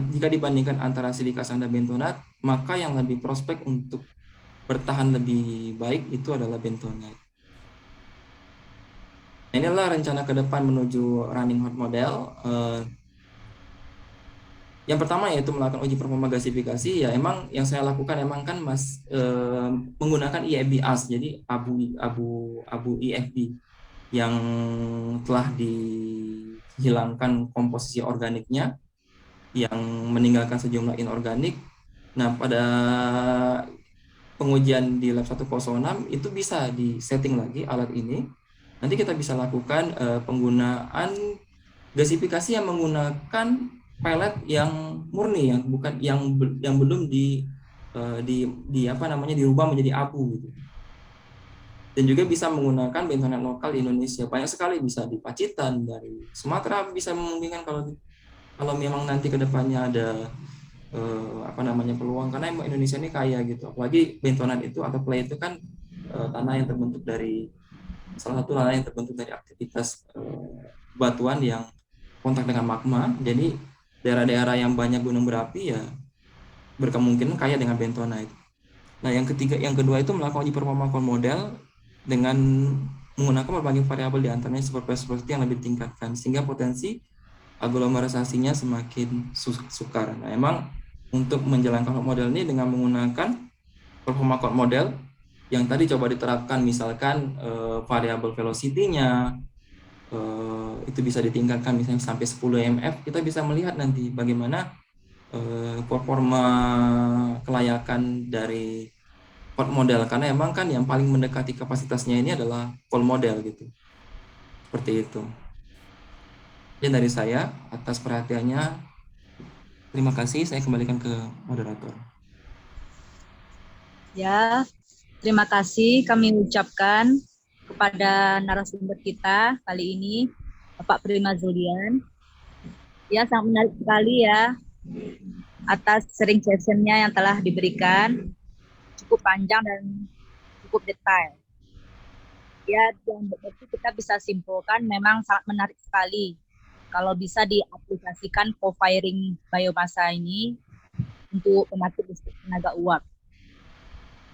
jika dibandingkan antara silikasa dan bentonat, maka yang lebih prospek untuk bertahan lebih baik itu adalah bentonite. Nah, inilah rencana ke depan menuju running hot model. Yang pertama yaitu melakukan uji performa gasifikasi. Ya, emang yang saya lakukan emang kan menggunakan IFB-AS, jadi abu IFB yang telah dihilangkan komposisi organiknya, yang meninggalkan sejumlah inorganik. Nah, pada pengujian di lab 106 itu bisa disetting lagi alat ini. Nanti kita bisa lakukan penggunaan gasifikasi yang menggunakan pelet yang murni, yang bukan yang belum dirubah menjadi abu gitu. Dan juga bisa menggunakan bentonite lokal di Indonesia. Banyak sekali, bisa di Pacitan, dari Sumatera bisa memungkinkan kalau memang nanti kedepannya ada peluang, karena Indonesia ini kaya gitu. Apalagi bentonite itu atau clay itu kan tanah yang terbentuk dari salah satu tanah yang terbentuk dari aktivitas batuan yang kontak dengan magma. Jadi daerah-daerah yang banyak gunung berapi ya berkemungkinan kaya dengan bentonite. Nah, yang kedua itu melakukan uji performa model dengan menggunakan berbagai variabel, di antaranya superpositivity yang lebih tingkatkan sehingga potensi aglomerasasinya semakin sukar. Nah, emang untuk menjalankan model ini dengan menggunakan performa model yang tadi coba diterapkan, misalkan variabel velocity-nya itu bisa ditingkatkan misalnya sampai 10 IMF, kita bisa melihat nanti bagaimana performa kelayakan dari cold model, karena emang kan yang paling mendekati kapasitasnya ini adalah cold model gitu. Seperti itu. Dan dari saya, atas perhatiannya, terima kasih. Saya kembalikan ke moderator. Ya, terima kasih kami ucapkan kepada narasumber kita kali ini, Bapak Prima Zulian. Ya, sangat menarik sekali ya atas sharing session-nya yang telah diberikan, cukup panjang dan cukup detail. Ya, dan berarti kita bisa simpulkan memang sangat menarik sekali kalau bisa diaplikasikan co-firing biomasa ini untuk pembangkit listrik tenaga uap.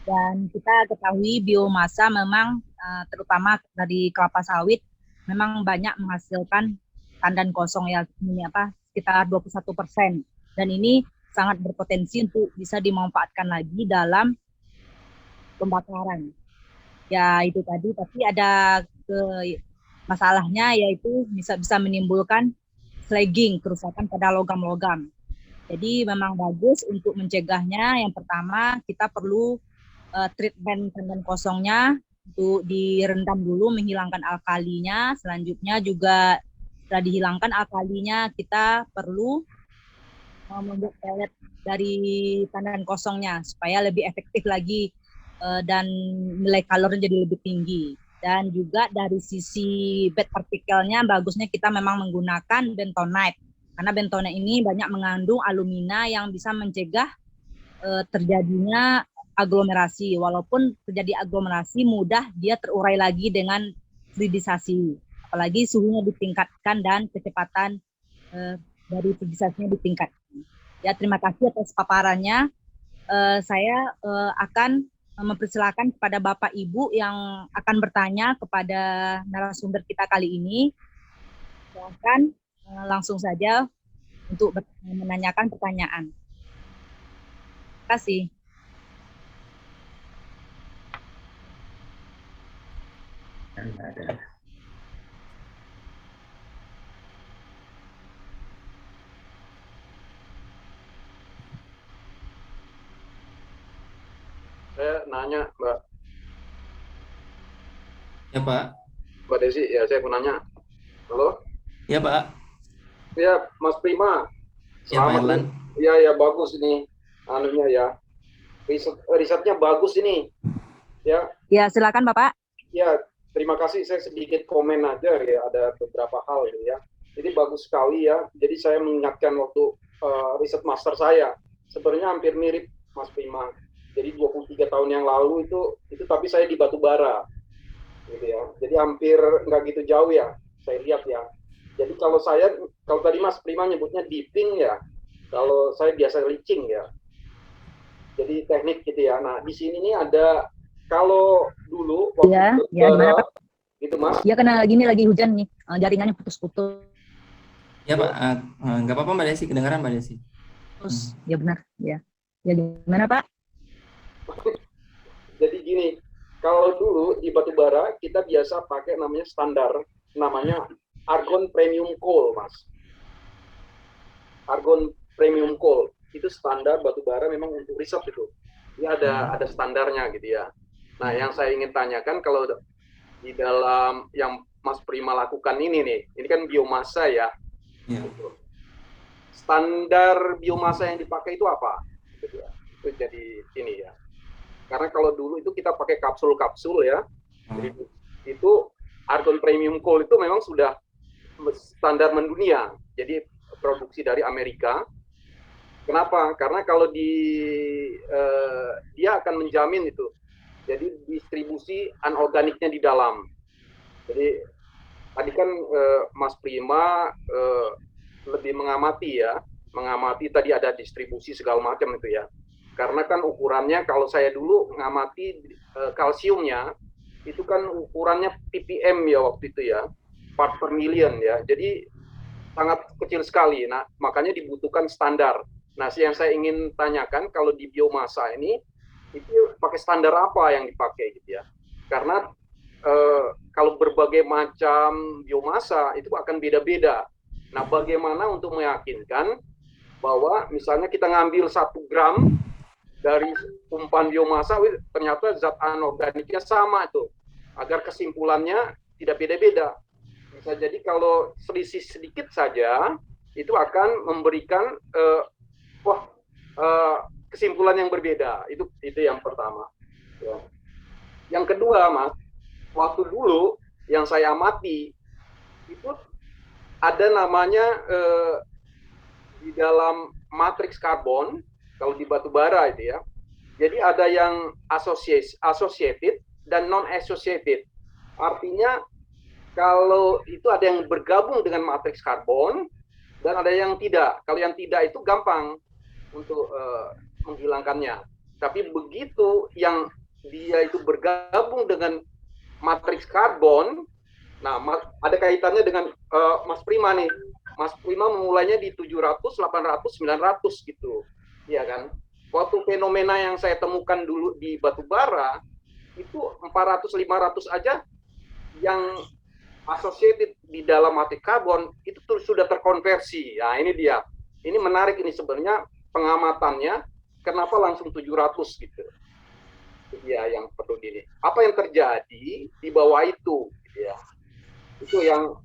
Dan kita ketahui biomasa memang terutama dari kelapa sawit memang banyak menghasilkan tandan kosong ya, sekitar 21%. Dan ini sangat berpotensi untuk bisa dimanfaatkan lagi dalam pembakaran. Ya itu tadi, tapi ada masalahnya yaitu bisa menimbulkan slagging, kerusakan pada logam-logam. Jadi memang bagus untuk mencegahnya. Yang pertama kita perlu treatment tandan kosongnya untuk direndam dulu, menghilangkan alkalinya. Selanjutnya juga setelah dihilangkan alkalinya, kita perlu membuat pelet dari tandan kosongnya supaya lebih efektif lagi dan nilai kalornya jadi lebih tinggi. Dan juga dari sisi bed partikelnya bagusnya kita memang menggunakan bentonite, karena bentonite ini banyak mengandung alumina yang bisa mencegah terjadinya aglomerasi. Walaupun terjadi aglomerasi mudah dia terurai lagi dengan fluidisasi, apalagi suhunya ditingkatkan dan kecepatan dari fluidisasinya ditingkatkan. Ya, terima kasih atas paparannya. Saya akan mempersilakan kepada Bapak Ibu yang akan bertanya kepada narasumber kita kali ini. Silakan langsung saja untuk menanyakan pertanyaan. Terima kasih. Saya nanya, Ya Pak. Mbak Desi, ya saya mau nanya. Halo? Ya Pak. Ya, Mas Prima. Ya Pak Selamat. Erlan. Ya, bagus ini. Anunya ya. Risetnya bagus ini. Ya. Ya, silakan Bapak. Ya, terima kasih. Saya sedikit komen aja ya. Ada beberapa hal gitu ya. Jadi bagus sekali ya. Jadi saya mengingatkan waktu riset master saya. Sebenarnya hampir mirip Mas Prima. Jadi 23 tahun yang lalu itu tapi saya di batubara. Gitu ya. Jadi hampir nggak gitu jauh ya. Saya lihat ya. Jadi kalau tadi Mas Prima nyebutnya dipping ya. Kalau saya biasa leaching ya. Jadi teknik gitu ya. Nah, di sini nih ada kalau dulu waktu Ya, gimana Pak? gitu Mas. Ya karena gini lagi hujan nih, jaringannya putus-putus. Ya Pak, nggak apa-apa Mbak Desi, kedengaran Mbak Desi. Terus, ya benar, ya. Ya gimana Pak? Jadi gini, kalau dulu di batubara kita biasa pakai namanya standar, namanya argon premium coal, Mas. Argon premium coal itu standar batubara memang untuk riset itu. Ini ada standarnya gitu ya. Nah, yang saya ingin tanyakan kalau di dalam yang Mas Prima lakukan ini kan biomasa ya. Ya. Standar biomasa yang dipakai itu apa? Gitu ya. Itu jadi ini ya. Karena kalau dulu itu kita pakai kapsul-kapsul ya. Jadi itu argon premium coal itu memang sudah standar mendunia. Jadi produksi dari Amerika. Kenapa? Karena kalau dia akan menjamin itu. Jadi distribusi anorganiknya di dalam. Jadi tadi kan Mas Prima lebih mengamati tadi ada distribusi segala macam itu ya. Karena kan ukurannya kalau saya dulu mengamati kalsiumnya itu kan ukurannya ppm ya waktu itu ya, part per million ya. Jadi sangat kecil sekali. Nah, makanya dibutuhkan standar. Nah, yang saya ingin tanyakan kalau di biomasa ini itu pakai standar apa yang dipakai gitu ya. Karena kalau berbagai macam biomasa itu akan beda-beda. Nah, bagaimana untuk meyakinkan bahwa misalnya kita ngambil 1 gram dari umpan biomasa, ternyata zat anorganiknya sama itu, agar kesimpulannya tidak beda-beda. Bisa jadi kalau selisih sedikit saja, itu akan memberikan kesimpulan yang berbeda. Itu yang pertama. Ya. Yang kedua, Mas, waktu dulu yang saya amati itu ada namanya di dalam matriks karbon kalau di batubara itu ya. Jadi ada yang associated dan non associated. Artinya kalau itu ada yang bergabung dengan matriks karbon dan ada yang tidak. Kalau yang tidak itu gampang untuk menghilangkannya. Tapi begitu yang dia itu bergabung dengan matriks karbon, nah ada kaitannya dengan Mas Prima nih. Mas Prima memulainya di 700, 800, 900 gitu. Iya kan? Waktu fenomena yang saya temukan dulu di batubara, itu 400, 500 aja yang associated di dalam matriks karbon, itu sudah terkonversi. Nah ini dia. Ini menarik ini sebenarnya pengamatannya, kenapa langsung 700 gitu. Ya yang perlu ini. Apa yang terjadi di bawah itu gitu ya. Itu yang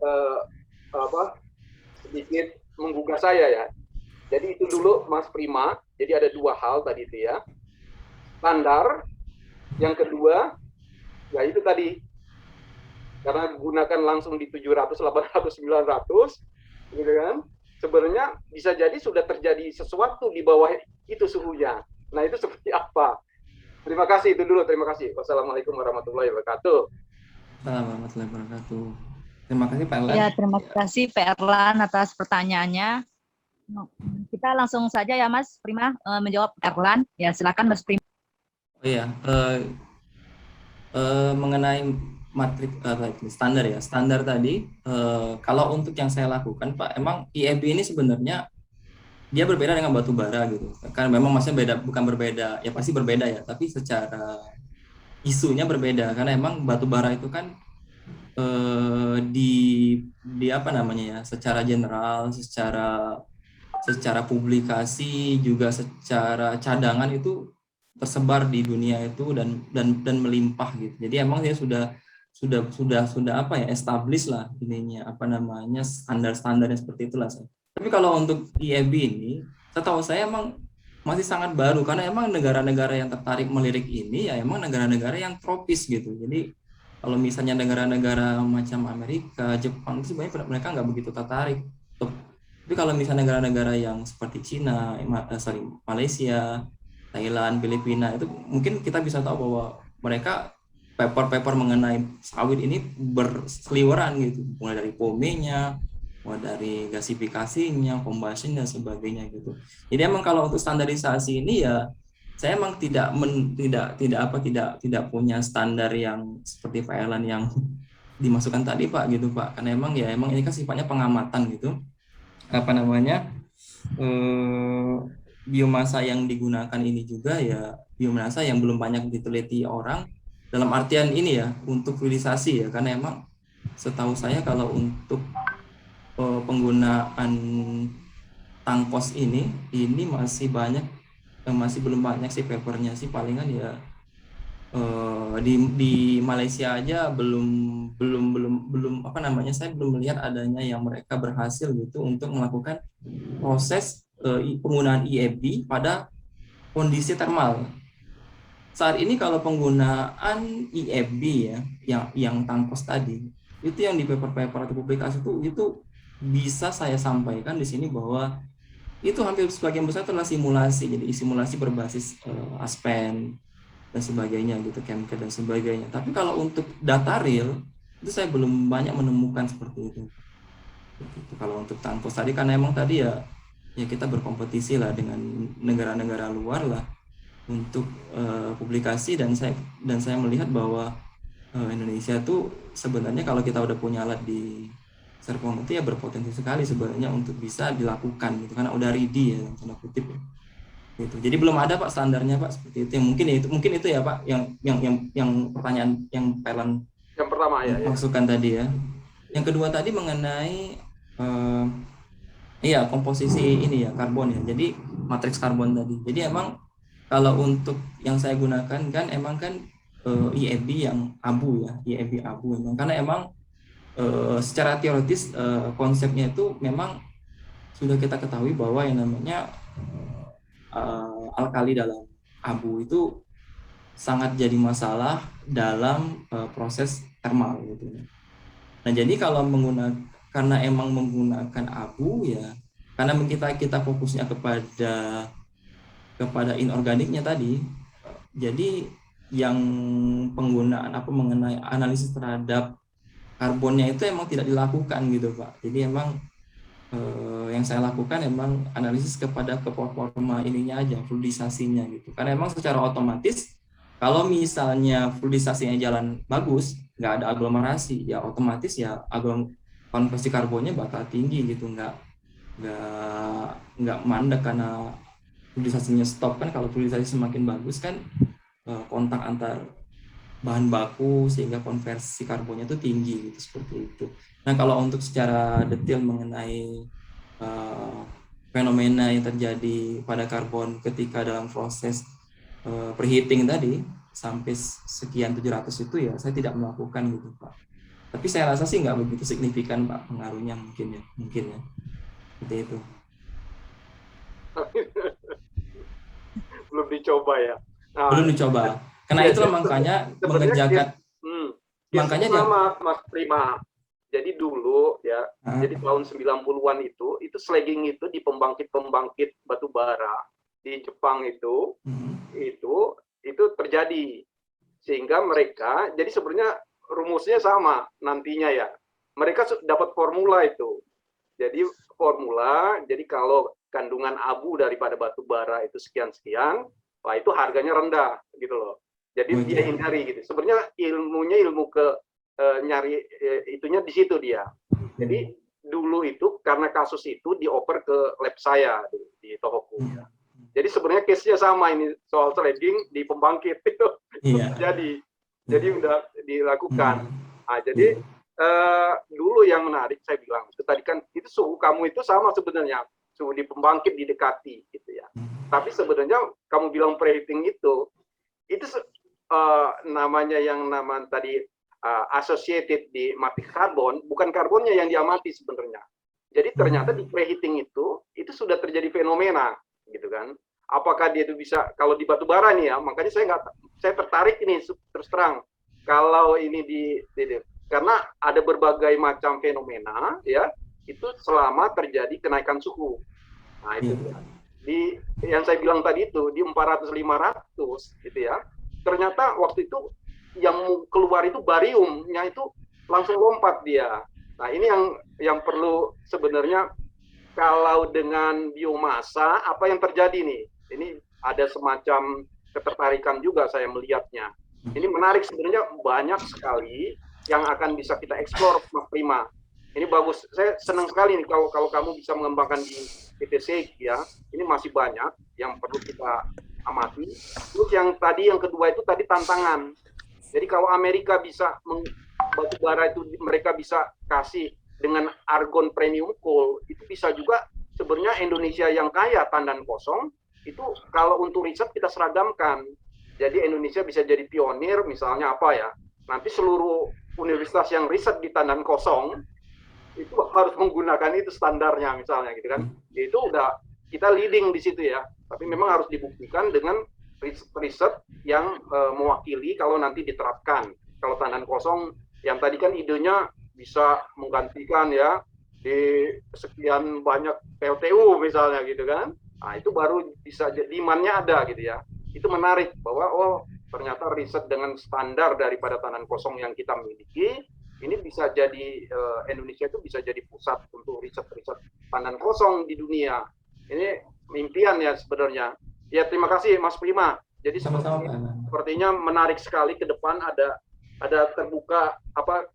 sedikit menggugah saya ya. Jadi itu dulu Mas Prima. Jadi ada 2 hal tadi itu ya. Standar, yang kedua ya itu tadi karena gunakan langsung di 700, 800, 900 gitu kan. Sebenarnya bisa jadi sudah terjadi sesuatu di bawah itu suhunya. Nah, itu seperti apa? Terima kasih, itu dulu. Terima kasih. Wassalamualaikum warahmatullahi wabarakatuh. Assalamualaikum warahmatullahi wabarakatuh. Terima kasih Pak Erlan. Ya, terima kasih Pak Erlan atas pertanyaannya. Kita langsung saja ya Mas Prima menjawab Erlan. Ya, silakan Mas Prima. Oh iya, mengenai matriks standar ya. Standar tadi, kalau untuk yang saya lakukan Pak, emang IEB ini sebenarnya dia berbeda dengan batu bara gitu. Kan memang maksudnya beda, bukan berbeda, ya pasti berbeda ya, tapi secara isunya berbeda karena emang batu bara itu kan di apa namanya ya, secara general, secara publikasi juga secara cadangan itu tersebar di dunia itu dan melimpah gitu. Jadi emang dia sudah apa ya, establish lah ininya apa namanya, standar-standarnya seperti itulah. Tapi kalau untuk IEB ini, setahu saya emang masih sangat baru karena emang negara-negara yang tertarik melirik ini ya emang negara-negara yang tropis gitu. Jadi kalau misalnya negara-negara macam Amerika, Jepang itu sebenarnya mereka nggak begitu tertarik. Tapi kalau misalnya negara-negara yang seperti Cina, Malaysia, Thailand, Filipina itu mungkin kita bisa tahu bahwa mereka paper-paper mengenai sawit ini berseliweran gitu, mulai dari pomenya, mulai dari gasifikasinya, combustion dan sebagainya gitu. Jadi emang kalau untuk standarisasi ini ya saya emang tidak punya standar yang seperti Pak Erlan yang dimasukkan tadi Pak gitu Pak, karena emang ini kan sifatnya pengamatan gitu, apa namanya, biomasa yang digunakan ini juga ya biomasa yang belum banyak diteliti orang, dalam artian ini ya untuk fluidisasi ya, karena emang setahu saya kalau untuk penggunaan tangkos ini masih belum banyak sih papernya sih, palingan ya di Malaysia aja belum apa namanya, saya belum melihat adanya yang mereka berhasil gitu untuk melakukan proses penggunaan IEB pada kondisi termal. Saat ini kalau penggunaan IEB ya yang tangkos tadi itu yang di paper-paper atau publikasi itu bisa saya sampaikan di sini bahwa itu hampir sebagian besar adalah simulasi, jadi simulasi berbasis Aspen dan sebagainya gitu, Chemcad dan sebagainya. Tapi kalau untuk data real itu saya belum banyak menemukan seperti itu. Kalau untuk tangkos tadi karena emang tadi ya kita berkompetisi lah dengan negara-negara luar lah untuk publikasi, dan saya melihat bahwa Indonesia tuh sebenarnya kalau kita udah punya alat di Serpong itu ya berpotensi sekali sebenarnya untuk bisa dilakukan gitu, karena udah ready ya tanda kutip ya. Gitu. Jadi belum ada Pak standarnya Pak seperti itu. Mungkin itu ya Pak yang pertanyaan yang Pelan yang pertama ya. Masukkan tadi ya. Yang kedua tadi mengenai komposisi ini ya karbon ya. Jadi matriks karbon tadi. Jadi emang kalau untuk yang saya gunakan kan emang kan IEB yang abu ya, IEB abu emang karena emang secara teoritis konsepnya itu memang sudah kita ketahui bahwa yang namanya alkali dalam abu itu sangat jadi masalah dalam proses termal gitu. Nah jadi kalau karena emang menggunakan abu ya, karena kita fokusnya kepada inorganiknya tadi, jadi yang penggunaan mengenai analisis terhadap karbonnya itu emang tidak dilakukan gitu Pak. Jadi emang yang saya lakukan emang analisis kepada performa ininya aja, fluidisasinya gitu. Karena emang secara otomatis kalau misalnya fluidisasinya jalan bagus, nggak ada aglomerasi, ya otomatis ya konversi karbonnya bakal tinggi gitu, nggak mandek karena fluidisasinya stop kan. Kalau fluidisasi semakin bagus kan kontak antar bahan baku sehingga konversi karbonnya itu tinggi gitu, seperti itu. Nah kalau untuk secara detail mengenai fenomena yang terjadi pada karbon ketika dalam proses preheating tadi sampai sekian 700 itu ya saya tidak melakukan gitu Pak. Tapi saya rasa sih nggak begitu signifikan Pak pengaruhnya, mungkin ya seperti itu. Belum dicoba ya. Nah, belum dicoba. Karena itulah makanya mengerjakan makanya sama Mas Prima. Jadi dulu ya, jadi tahun 90-an itu slagging itu di pembangkit batu bara di Jepang itu terjadi. Sehingga mereka jadi sebenarnya rumusnya sama nantinya ya. Mereka dapat formula itu. Jadi jadi kalau kandungan abu daripada batu bara itu sekian-sekian, wah itu harganya rendah gitu loh. Jadi dia hindari gitu. Sebenarnya ilmu nyari itunya di situ dia. Jadi dulu itu karena kasus itu dioper ke lab saya di di Tohoku. Jadi sebenarnya case-nya sama ini soal threading di pembangkit itu Iya. jadi udah dilakukan. Nah, jadi dulu yang menarik saya bilang itu tadi kan itu suhu kamu itu sama sebenarnya suhu di pembangkit didekati gitu ya. Tapi sebenarnya kamu bilang preheating itu namanya yang nama tadi associated di mati karbon, bukan karbonnya yang diamati sebenarnya. Jadi ternyata di preheating itu sudah terjadi fenomena gitu kan. Apakah dia itu bisa kalau di batu bara nih ya, makanya saya tertarik ini terus terang kalau ini karena ada berbagai macam fenomena ya itu selama terjadi kenaikan suhu. Nah itu di yang saya bilang tadi itu di 400-500 gitu ya. Ternyata waktu itu yang keluar itu bariumnya itu langsung lompat dia. Nah ini yang perlu sebenarnya kalau dengan biomasa apa yang terjadi nih? Ini ada semacam ketertarikan juga saya melihatnya. Ini menarik sebenarnya banyak sekali yang akan bisa kita eksplor Mas Prima. Ini bagus. Saya senang sekali nih kalau kamu bisa mengembangkan di PTC ya. Ini masih banyak yang perlu kita amati. Terus yang kedua itu tadi tantangan. Jadi kalau Amerika bisa batu bara itu mereka bisa kasih dengan argon premium coal, itu bisa juga sebenarnya Indonesia yang kaya tandan kosong itu kalau untuk riset kita seragamkan. Jadi Indonesia bisa jadi pionir misalnya apa ya. Nanti seluruh universitas yang riset di tandan kosong itu harus menggunakan itu standarnya misalnya gitu kan. Itu udah kita leading di situ ya. Tapi memang harus dibuktikan dengan riset yang mewakili kalau nanti diterapkan. Kalau tandan kosong yang tadi kan idenya bisa menggantikan ya di sekian banyak PLTU misalnya gitu kan. Nah, itu baru bisa demand-nya ada gitu ya. Itu menarik bahwa ternyata riset dengan standar daripada tandan kosong yang kita miliki ini bisa jadi Indonesia itu bisa jadi pusat untuk riset-riset tandan kosong di dunia. Ini mimpian ya sebenarnya. Ya terima kasih Mas Prima. Jadi sepertinya menarik sekali ke depan ada terbuka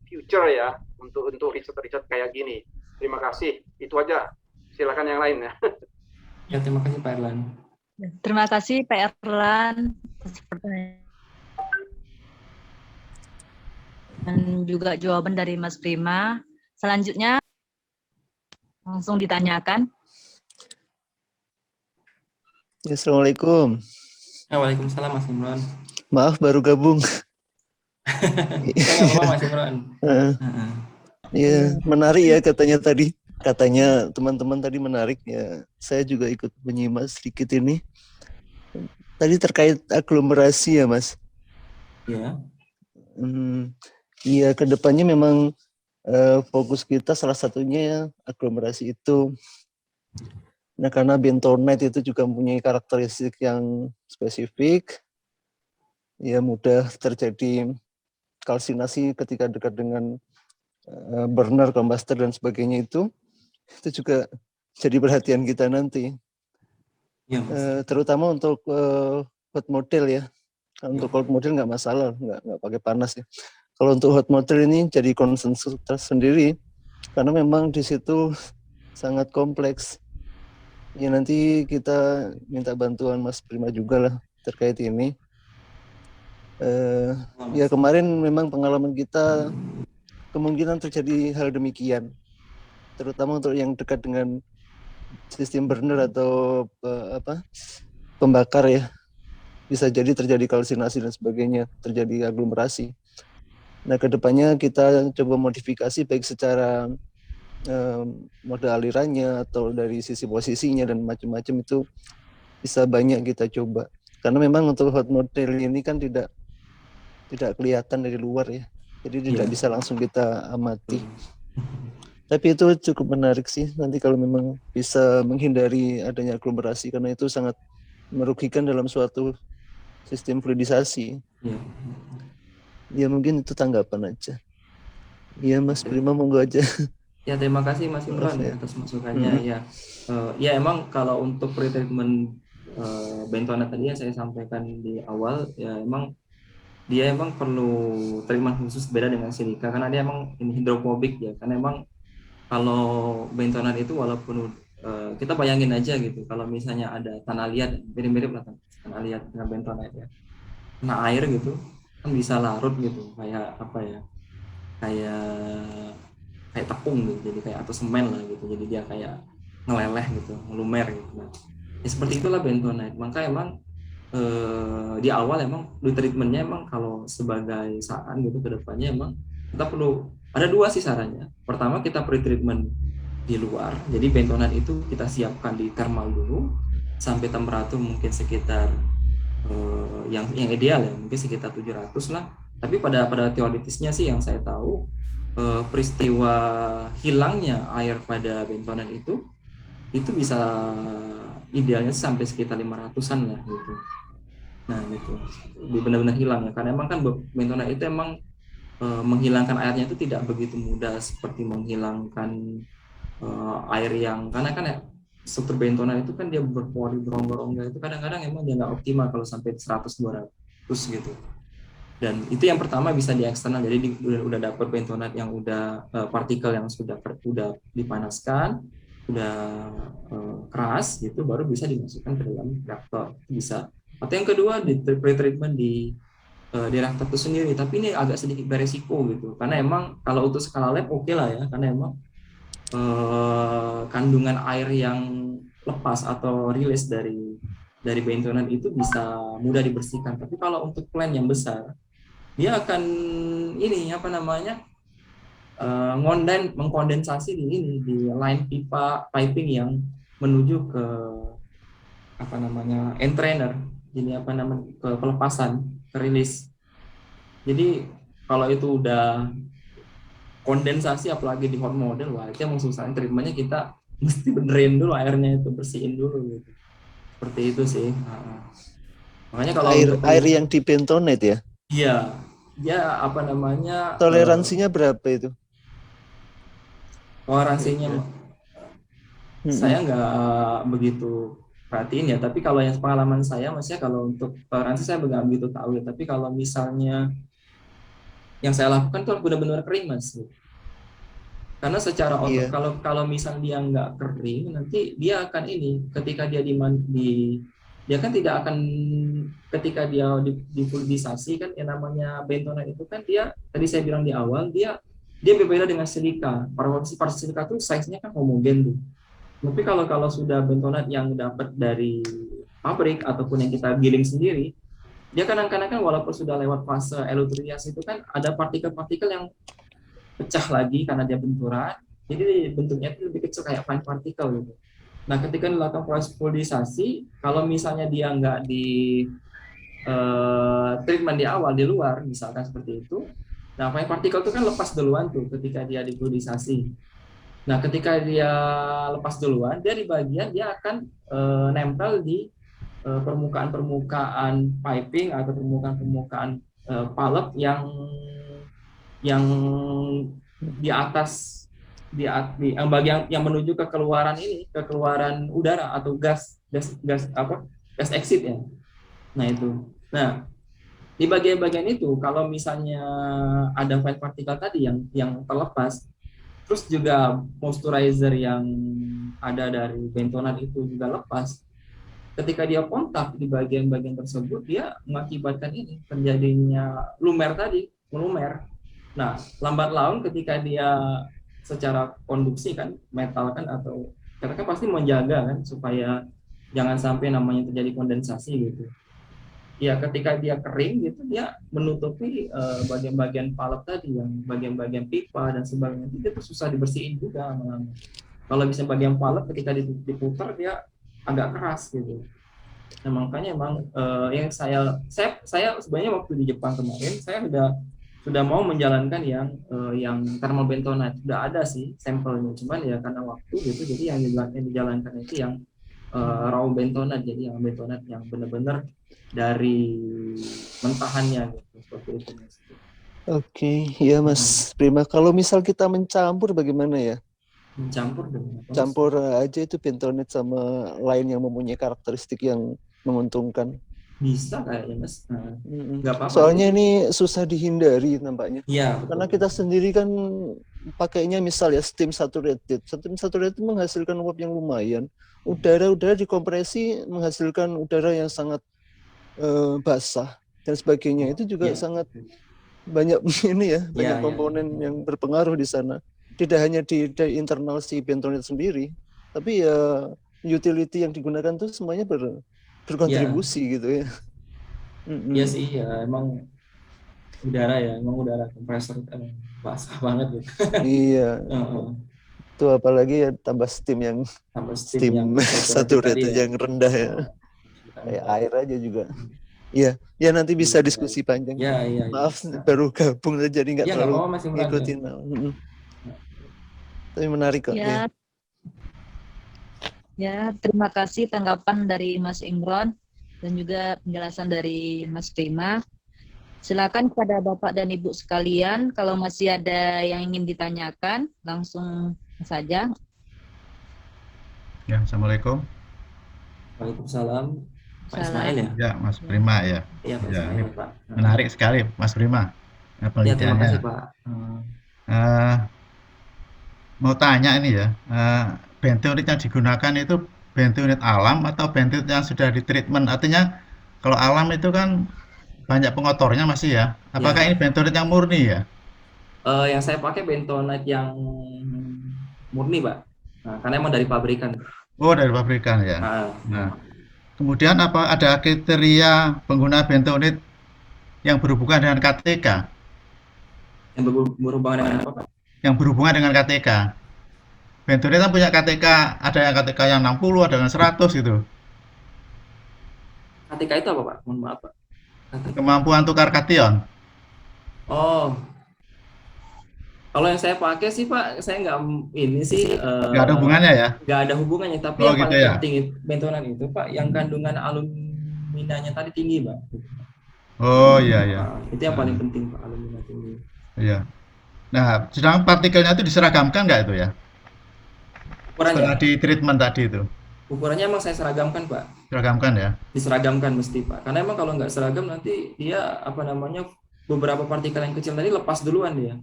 future ya untuk riset-riset kayak gini. Terima kasih. Itu aja. Silakan yang lain ya. Ya, terima kasih Pak Erlan. Terima kasih Pak Erlan atas pertanyaan dan juga jawaban dari Mas Prima. Selanjutnya langsung ditanyakan. Ya, Assalamualaikum. Waalaikumsalam Mas Imran. Maaf baru gabung. Nggak apa-apa Mas Imran. Ya, menarik ya katanya tadi. Katanya teman-teman tadi menarik ya. Saya juga ikut menyimak sedikit ini. Tadi terkait aglomerasi ya, Mas. Ya. Iya, kedepannya memang fokus kita salah satunya ya aglomerasi itu. Nah, karena bentonite itu juga mempunyai karakteristik yang spesifik, ya mudah terjadi kalsinasi ketika dekat dengan burner, kombuster dan sebagainya itu juga jadi perhatian kita nanti. Ya, terutama untuk hot model ya. Untuk cold model nggak masalah, nggak pakai panas ya. Kalau untuk hot model ini jadi konsensus tersendiri karena memang di situ sangat kompleks. Ya nanti kita minta bantuan Mas Prima juga lah terkait ini. Ya kemarin memang pengalaman kita kemungkinan terjadi hal demikian, terutama untuk yang dekat dengan sistem burner atau pembakar ya, bisa jadi terjadi kalsinasi dan sebagainya, terjadi aglomerasi. Nah kedepannya kita coba modifikasi baik secara mode alirannya atau dari sisi posisinya dan macam-macam itu bisa banyak kita coba. Karena memang untuk hot model ini kan tidak kelihatan dari luar ya. Jadi tidak bisa langsung kita amati. Tapi itu cukup menarik sih nanti kalau memang bisa menghindari adanya aglomerasi karena itu sangat merugikan dalam suatu sistem fluidisasi. Ya mungkin itu tanggapan aja. Ya Mas Prima monggo aja. Ya terima kasih Mas Imran atas masukannya ya. Ya emang kalau untuk pretreatment bentonite tadi yang saya sampaikan di awal ya emang dia emang perlu treatment khusus beda dengan silika karena dia emang ini hidrofobik ya karena emang kalau bentonite itu walaupun kita bayangin aja gitu, kalau misalnya ada tanah liat, mirip-mirip lah tanah liat dengan bentonite ya, kena air gitu kan bisa larut gitu, kayak apa ya, kayak tepung gitu, jadi kayak atau semen lah gitu, jadi dia kayak ngeleleh gitu, ngelumer gitu. Nah, ya seperti itulah bentonite. Maka emang di awal emang di treatmentnya emang kalau sebagai saran gitu ke depannya emang kita perlu ada dua sih sarannya. Pertama, kita pre-treatment di luar, jadi bentonite itu kita siapkan di thermal dulu sampai temperatur mungkin sekitar yang ideal ya mungkin sekitar 700 lah. Tapi pada teoritisnya sih yang saya tahu, peristiwa hilangnya air pada bentonite itu bisa idealnya sampai sekitar 500-an lah gitu. Nah gitu, benar-benar hilang ya, karena emang kan bentonite itu emang menghilangkan airnya itu tidak begitu mudah seperti menghilangkan air yang, karena kan ya struktur bentonite itu kan dia berpori berongga-rongga, itu kadang-kadang emang dia nggak optimal kalau sampai 100-200 gitu. Dan itu yang pertama bisa di eksternal, jadi udah dapat bentonite yang udah partikel yang sudah dipanaskan, udah keras gitu, baru bisa dimasukkan ke dalam reaktor, bisa. Atau yang kedua di pre-treatment di reaktor itu sendiri, tapi ini agak sedikit beresiko gitu, karena emang kalau untuk skala lab oke lah ya, karena emang kandungan air yang lepas atau rilis dari bentonite itu bisa mudah dibersihkan. Tapi kalau untuk plant yang besar, dia akan ini apa namanya mengkondensasi di line pipa piping yang menuju ke apa namanya entrainer, jadi apa namanya ke pelepasan, ke rilis. Jadi kalau itu udah kondensasi apalagi di hot model, wah itu emang susah treatmentnya, kita mesti benerin dulu airnya itu, bersihin dulu gitu. Seperti itu sih. Makanya kalau air yang di bentonite ya? Iya, dia apa namanya toleransinya berapa itu? Toleransinya saya nggak begitu perhatiin ya, tapi kalau yang pengalaman saya, maksudnya kalau untuk toleransi saya nggak begitu tahu ya, tapi kalau misalnya yang saya lakukan tuh benar-benar kering mas, karena secara otot kalau misal dia nggak kering, nanti dia akan ini ketika dia dia kan tidak akan, ketika dia difluidisasi kan, yang namanya bentonite itu kan dia tadi saya bilang di awal, dia berbeda dengan silika. Para silika tuh size-nya kan homogen tuh. Tapi kalau sudah bentonite yang dapat dari pabrik ataupun yang kita giling sendiri, dia kadang-kadang kan walaupun sudah lewat fase elutriasi itu kan ada partikel-partikel yang pecah lagi karena dia benturan, jadi bentuknya itu lebih kecil kayak fine particle gitu. Nah ketika dilakukan proses fluidisasi, kalau misalnya dia nggak di treatment di awal di luar misalkan seperti itu, nah fine particle itu kan lepas duluan tuh ketika dia difluidisasi. Nah ketika dia lepas duluan, dia di bagian dia akan nempel di permukaan piping atau permukaan palep yang di atas yang bagian yang menuju ke keluaran udara atau gas exit ya. Nah itu. Nah di bagian-bagian itu kalau misalnya ada fine particle tadi yang terlepas, terus juga moisturizer yang ada dari bentonite itu juga lepas, ketika dia kontak di bagian-bagian tersebut, dia mengakibatkan ini terjadinya melumer. Nah, lambat laun ketika dia secara konduksi kan, metal kan, atau kita kan pasti menjaga kan supaya jangan sampai namanya terjadi kondensasi gitu. Ya ketika dia kering gitu, dia menutupi bagian-bagian palep tadi, yang bagian-bagian pipa dan sebagainya, itu susah dibersihin juga. Kalau bisa bagian palep ketika diputar dia agak keras gitu. Nah makanya emang yang saya sebenarnya waktu di Jepang kemarin saya sudah mau menjalankan yang thermal bentonite, sudah ada sih sampelnya, cuman ya karena waktu gitu, jadi yang dijalankan itu yang raw bentonite, jadi yang bentonite yang benar-benar dari mentahannya gitu, seperti itu mas. Oke, ya mas Prima. Kalau misal kita mencampur bagaimana ya? Mencampur dengan apa? Campur aja itu bentonite sama lain yang mempunyai karakteristik yang menguntungkan. Bisa kayaknya mas. Nggak apa-apa. Soalnya ini susah dihindari nampaknya. Iya. Karena kita sendiri kan pakainya misal ya steam saturated. Steam saturated menghasilkan uap yang lumayan. Udara dikompresi menghasilkan udara yang sangat basah dan sebagainya. Itu juga sangat banyak ini ya, banyak komponen yang berpengaruh di sana. Tidak hanya di internal si bentonite sendiri, tapi ya utility yang digunakan tuh semuanya berkontribusi gitu ya. Iya sih ya, emang udara kompresor emang basah banget gitu. Iya. Itu apalagi ya tambah steam yang saturated yang rendah ya. Kayak air aja juga. Iya, ya nanti bisa diskusi panjang. Maaf baru gabung jadi nggak terlalu ngikutin. Tapi menarik kok. Ya. Ya, terima kasih tanggapan dari Mas Imron dan juga penjelasan dari Mas Prima. Silakan kepada Bapak dan Ibu sekalian, kalau masih ada yang ingin ditanyakan, langsung saja. Ya, Assalamualaikum. Waalaikumsalam. Pak Ismail ya? Ya, Mas Prima ya. Iya, Pak Ismail, Pak. Menarik sekali, Mas Prima. Ya, terima kasih, Pak. Mau tanya ini ya, bentonite yang digunakan itu bentonite alam atau bentonite yang sudah ditreatment? Artinya kalau alam itu kan banyak pengotornya masih ya. Apakah ini bentonite yang murni ya? Yang saya pakai bentonite yang murni, Pak. Nah, karena emang dari pabrikan. Oh, dari pabrikan ya. Nah, kemudian apa ada kriteria pengguna bentonite yang berhubungan dengan KTK? Yang berhubungan dengan apa, Pak? Yang berhubungan dengan KTK. Bentonite kan punya KTK, ada yang KTK yang 60, ada yang 100 gitu. KTK itu apa, Pak? Mohon maaf, Pak. Kemampuan tukar kation. Oh. Kalau yang saya pakai sih, Pak, saya nggak ini sih. Nggak ada hubungannya ya? Nggak ada hubungannya, tapi yang paling penting bentonite itu, Pak, yang kandungan aluminanya tadi tinggi, Pak. Oh iya ya. Itu yang paling penting, Pak, alumina tinggi. Iya. Nah, sedang partikelnya itu diseragamkan nggak itu ya? Ukurannya? Setelah di treatment tadi itu. Ukurannya emang saya seragamkan, Pak. Seragamkan ya? Diseragamkan mesti, Pak. Karena emang kalau nggak seragam nanti dia beberapa partikel yang kecil tadi lepas duluan dia.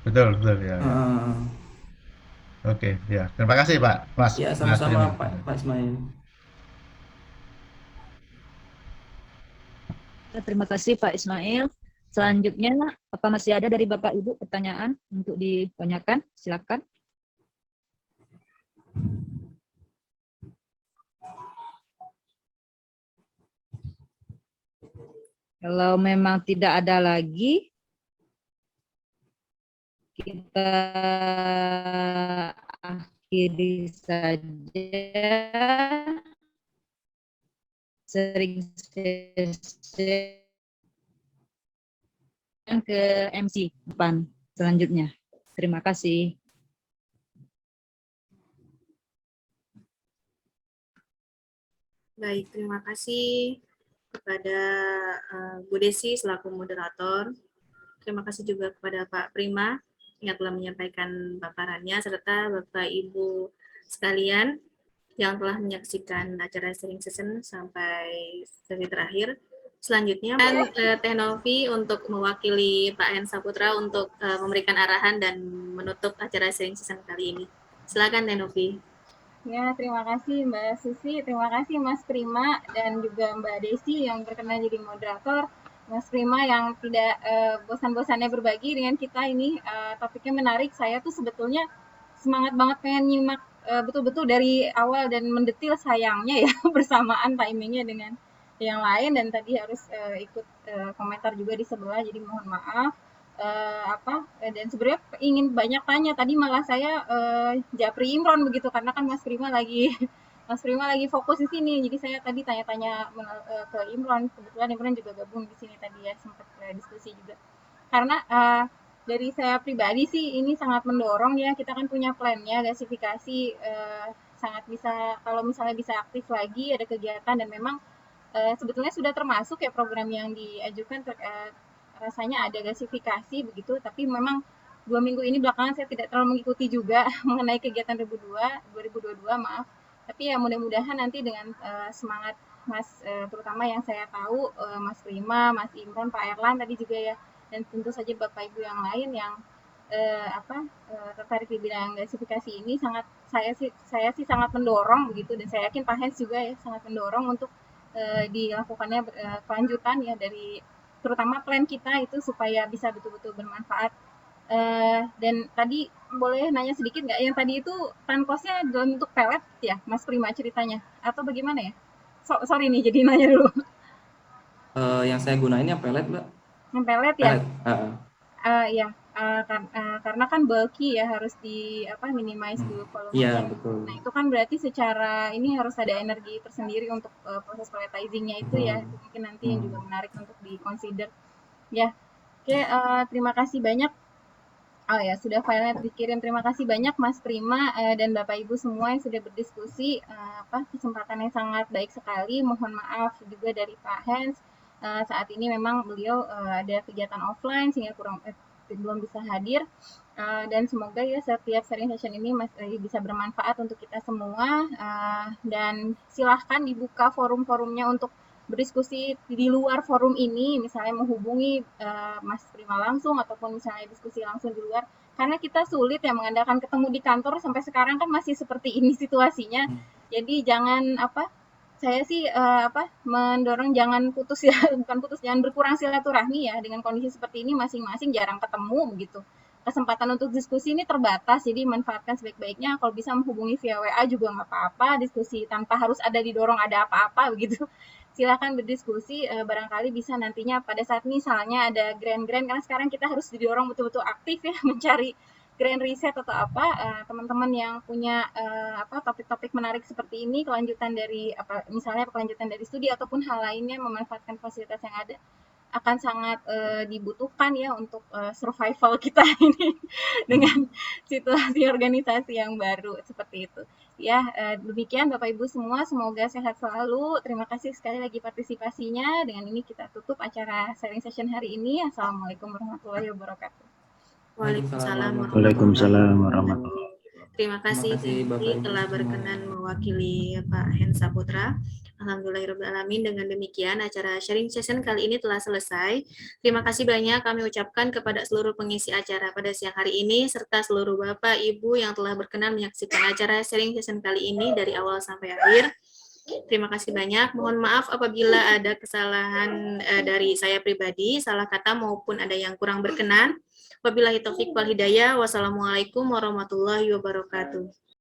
Betul ya. Oke, ya. Terima kasih, Pak. Mas. Ya, sama-sama, Pak Ismail. Terima kasih, Pak Ismail. Selanjutnya, apa masih ada dari Bapak Ibu pertanyaan untuk ditanyakan? Silakan. Kalau memang tidak ada lagi, kita akhiri saja sering sesi ke MC depan selanjutnya. Terima kasih. Baik, terima kasih kepada Bu Desi selaku moderator. Terima kasih juga kepada Pak Prima yang telah menyampaikan paparannya, serta Bapak Ibu sekalian yang telah menyaksikan acara sharing session sampai sesi terakhir. Selanjutnya, Teh Novi untuk mewakili Pak Hen Saputra untuk memberikan arahan dan menutup acara sharing session kali ini. Silakan Teh Novi. Ya, terima kasih Mbak Susi, terima kasih Mas Prima dan juga Mbak Desi yang berkenan jadi moderator. Mas Prima yang tidak bosan-bosannya berbagi dengan kita ini, topiknya menarik. Saya tuh sebetulnya semangat banget pengen nyimak betul-betul dari awal dan mendetil, sayangnya ya bersamaan timingnya dengan yang lain dan tadi harus ikut komentar juga di sebelah, jadi mohon maaf. Dan sebenarnya ingin banyak tanya, tadi malah saya Japri Imron begitu, karena kan Mas Prima lagi fokus di sini, jadi saya tadi tanya-tanya ke Imron, kebetulan Imron juga gabung di sini tadi ya, sempat diskusi juga. Karena dari saya pribadi sih ini sangat mendorong ya, kita kan punya plannya, gasifikasi sangat bisa, kalau misalnya bisa aktif lagi, ada kegiatan dan memang sebetulnya sudah termasuk ya program yang diajukan rasanya ada gasifikasi begitu, tapi memang 2 minggu ini belakangan saya tidak terlalu mengikuti juga mengenai kegiatan 2022, maaf. Tapi ya mudah-mudahan nanti dengan semangat Mas, terutama yang saya tahu Mas Prima, Mas Imron, Pak Erlan tadi juga ya, dan tentu saja Bapak Ibu yang lain yang tertarik di bidang gasifikasi ini, saya sih sangat mendorong begitu, dan saya yakin Pak Hens juga ya sangat mendorong untuk dilakukannya kelanjutan ya dari terutama plan kita itu supaya bisa betul-betul bermanfaat. Dan tadi boleh nanya sedikit nggak, yang tadi itu tankosnya dalam bentuk pelet ya Mas Prima ceritanya, atau bagaimana ya? Sorry nih jadi nanya dulu. Yang saya gunain yang pelet, Mbak. Yang pelet ya? Pelet. Ya, karena kan bulky ya, harus minimize dulu volumenya. Iya, betul. Nah itu kan berarti secara ini harus ada energi tersendiri untuk proses pelletizingnya itu ya, itu mungkin nanti yang juga menarik untuk di-consider. Ya, oke, terima kasih banyak. Oh ya, sudah filenya dikirim. Terima kasih banyak Mas Prima dan Bapak Ibu semua yang sudah berdiskusi. Kesempatan yang sangat baik sekali. Mohon maaf juga dari Pak Hens. Saat ini memang beliau ada kegiatan offline sehingga belum bisa hadir. Dan semoga ya setiap sharing session ini bisa bermanfaat untuk kita semua. Dan silahkan dibuka forum-forumnya untuk berdiskusi di luar forum ini, misalnya menghubungi Mas Prima langsung ataupun misalnya diskusi langsung di luar, karena kita sulit ya mengandalkan ketemu di kantor, sampai sekarang kan masih seperti ini situasinya. Jadi jangan saya sih mendorong jangan putus ya, bukan putus, jangan berkurang silaturahmi ya, dengan kondisi seperti ini masing-masing jarang ketemu begitu. Kesempatan untuk diskusi ini terbatas, jadi manfaatkan sebaik-baiknya. Kalau bisa menghubungi via WA juga nggak apa-apa, diskusi tanpa harus ada didorong ada apa-apa begitu. Silakan berdiskusi, barangkali bisa nantinya pada saat misalnya ada grant-grant, karena sekarang kita harus didorong betul-betul aktif ya mencari grant riset atau teman-teman yang punya topik-topik menarik seperti ini, kelanjutan dari misalnya kelanjutan dari studi ataupun hal lainnya, memanfaatkan fasilitas yang ada, akan sangat dibutuhkan ya untuk survival kita ini dengan situasi organisasi yang baru seperti itu. Ya, demikian Bapak Ibu semua, semoga sehat selalu. Terima kasih sekali lagi partisipasinya. Dengan ini kita tutup acara sharing session hari ini. Assalamualaikum warahmatullahi wabarakatuh. Waalaikumsalam warahmatullahi wabarakatuh. Terima kasih Titi telah berkenan mewakili Pak Hens Saputra. Alhamdulillahirrahmanirrahim. Dengan demikian acara sharing session kali ini telah selesai. Terima kasih banyak kami ucapkan kepada seluruh pengisi acara pada siang hari ini, serta seluruh Bapak, Ibu yang telah berkenan menyaksikan acara sharing session kali ini dari awal sampai akhir. Terima kasih banyak. Mohon maaf apabila ada kesalahan dari saya pribadi, salah kata maupun ada yang kurang berkenan. Wabillahi taufik wal hidayah. Wassalamualaikum warahmatullahi wabarakatuh.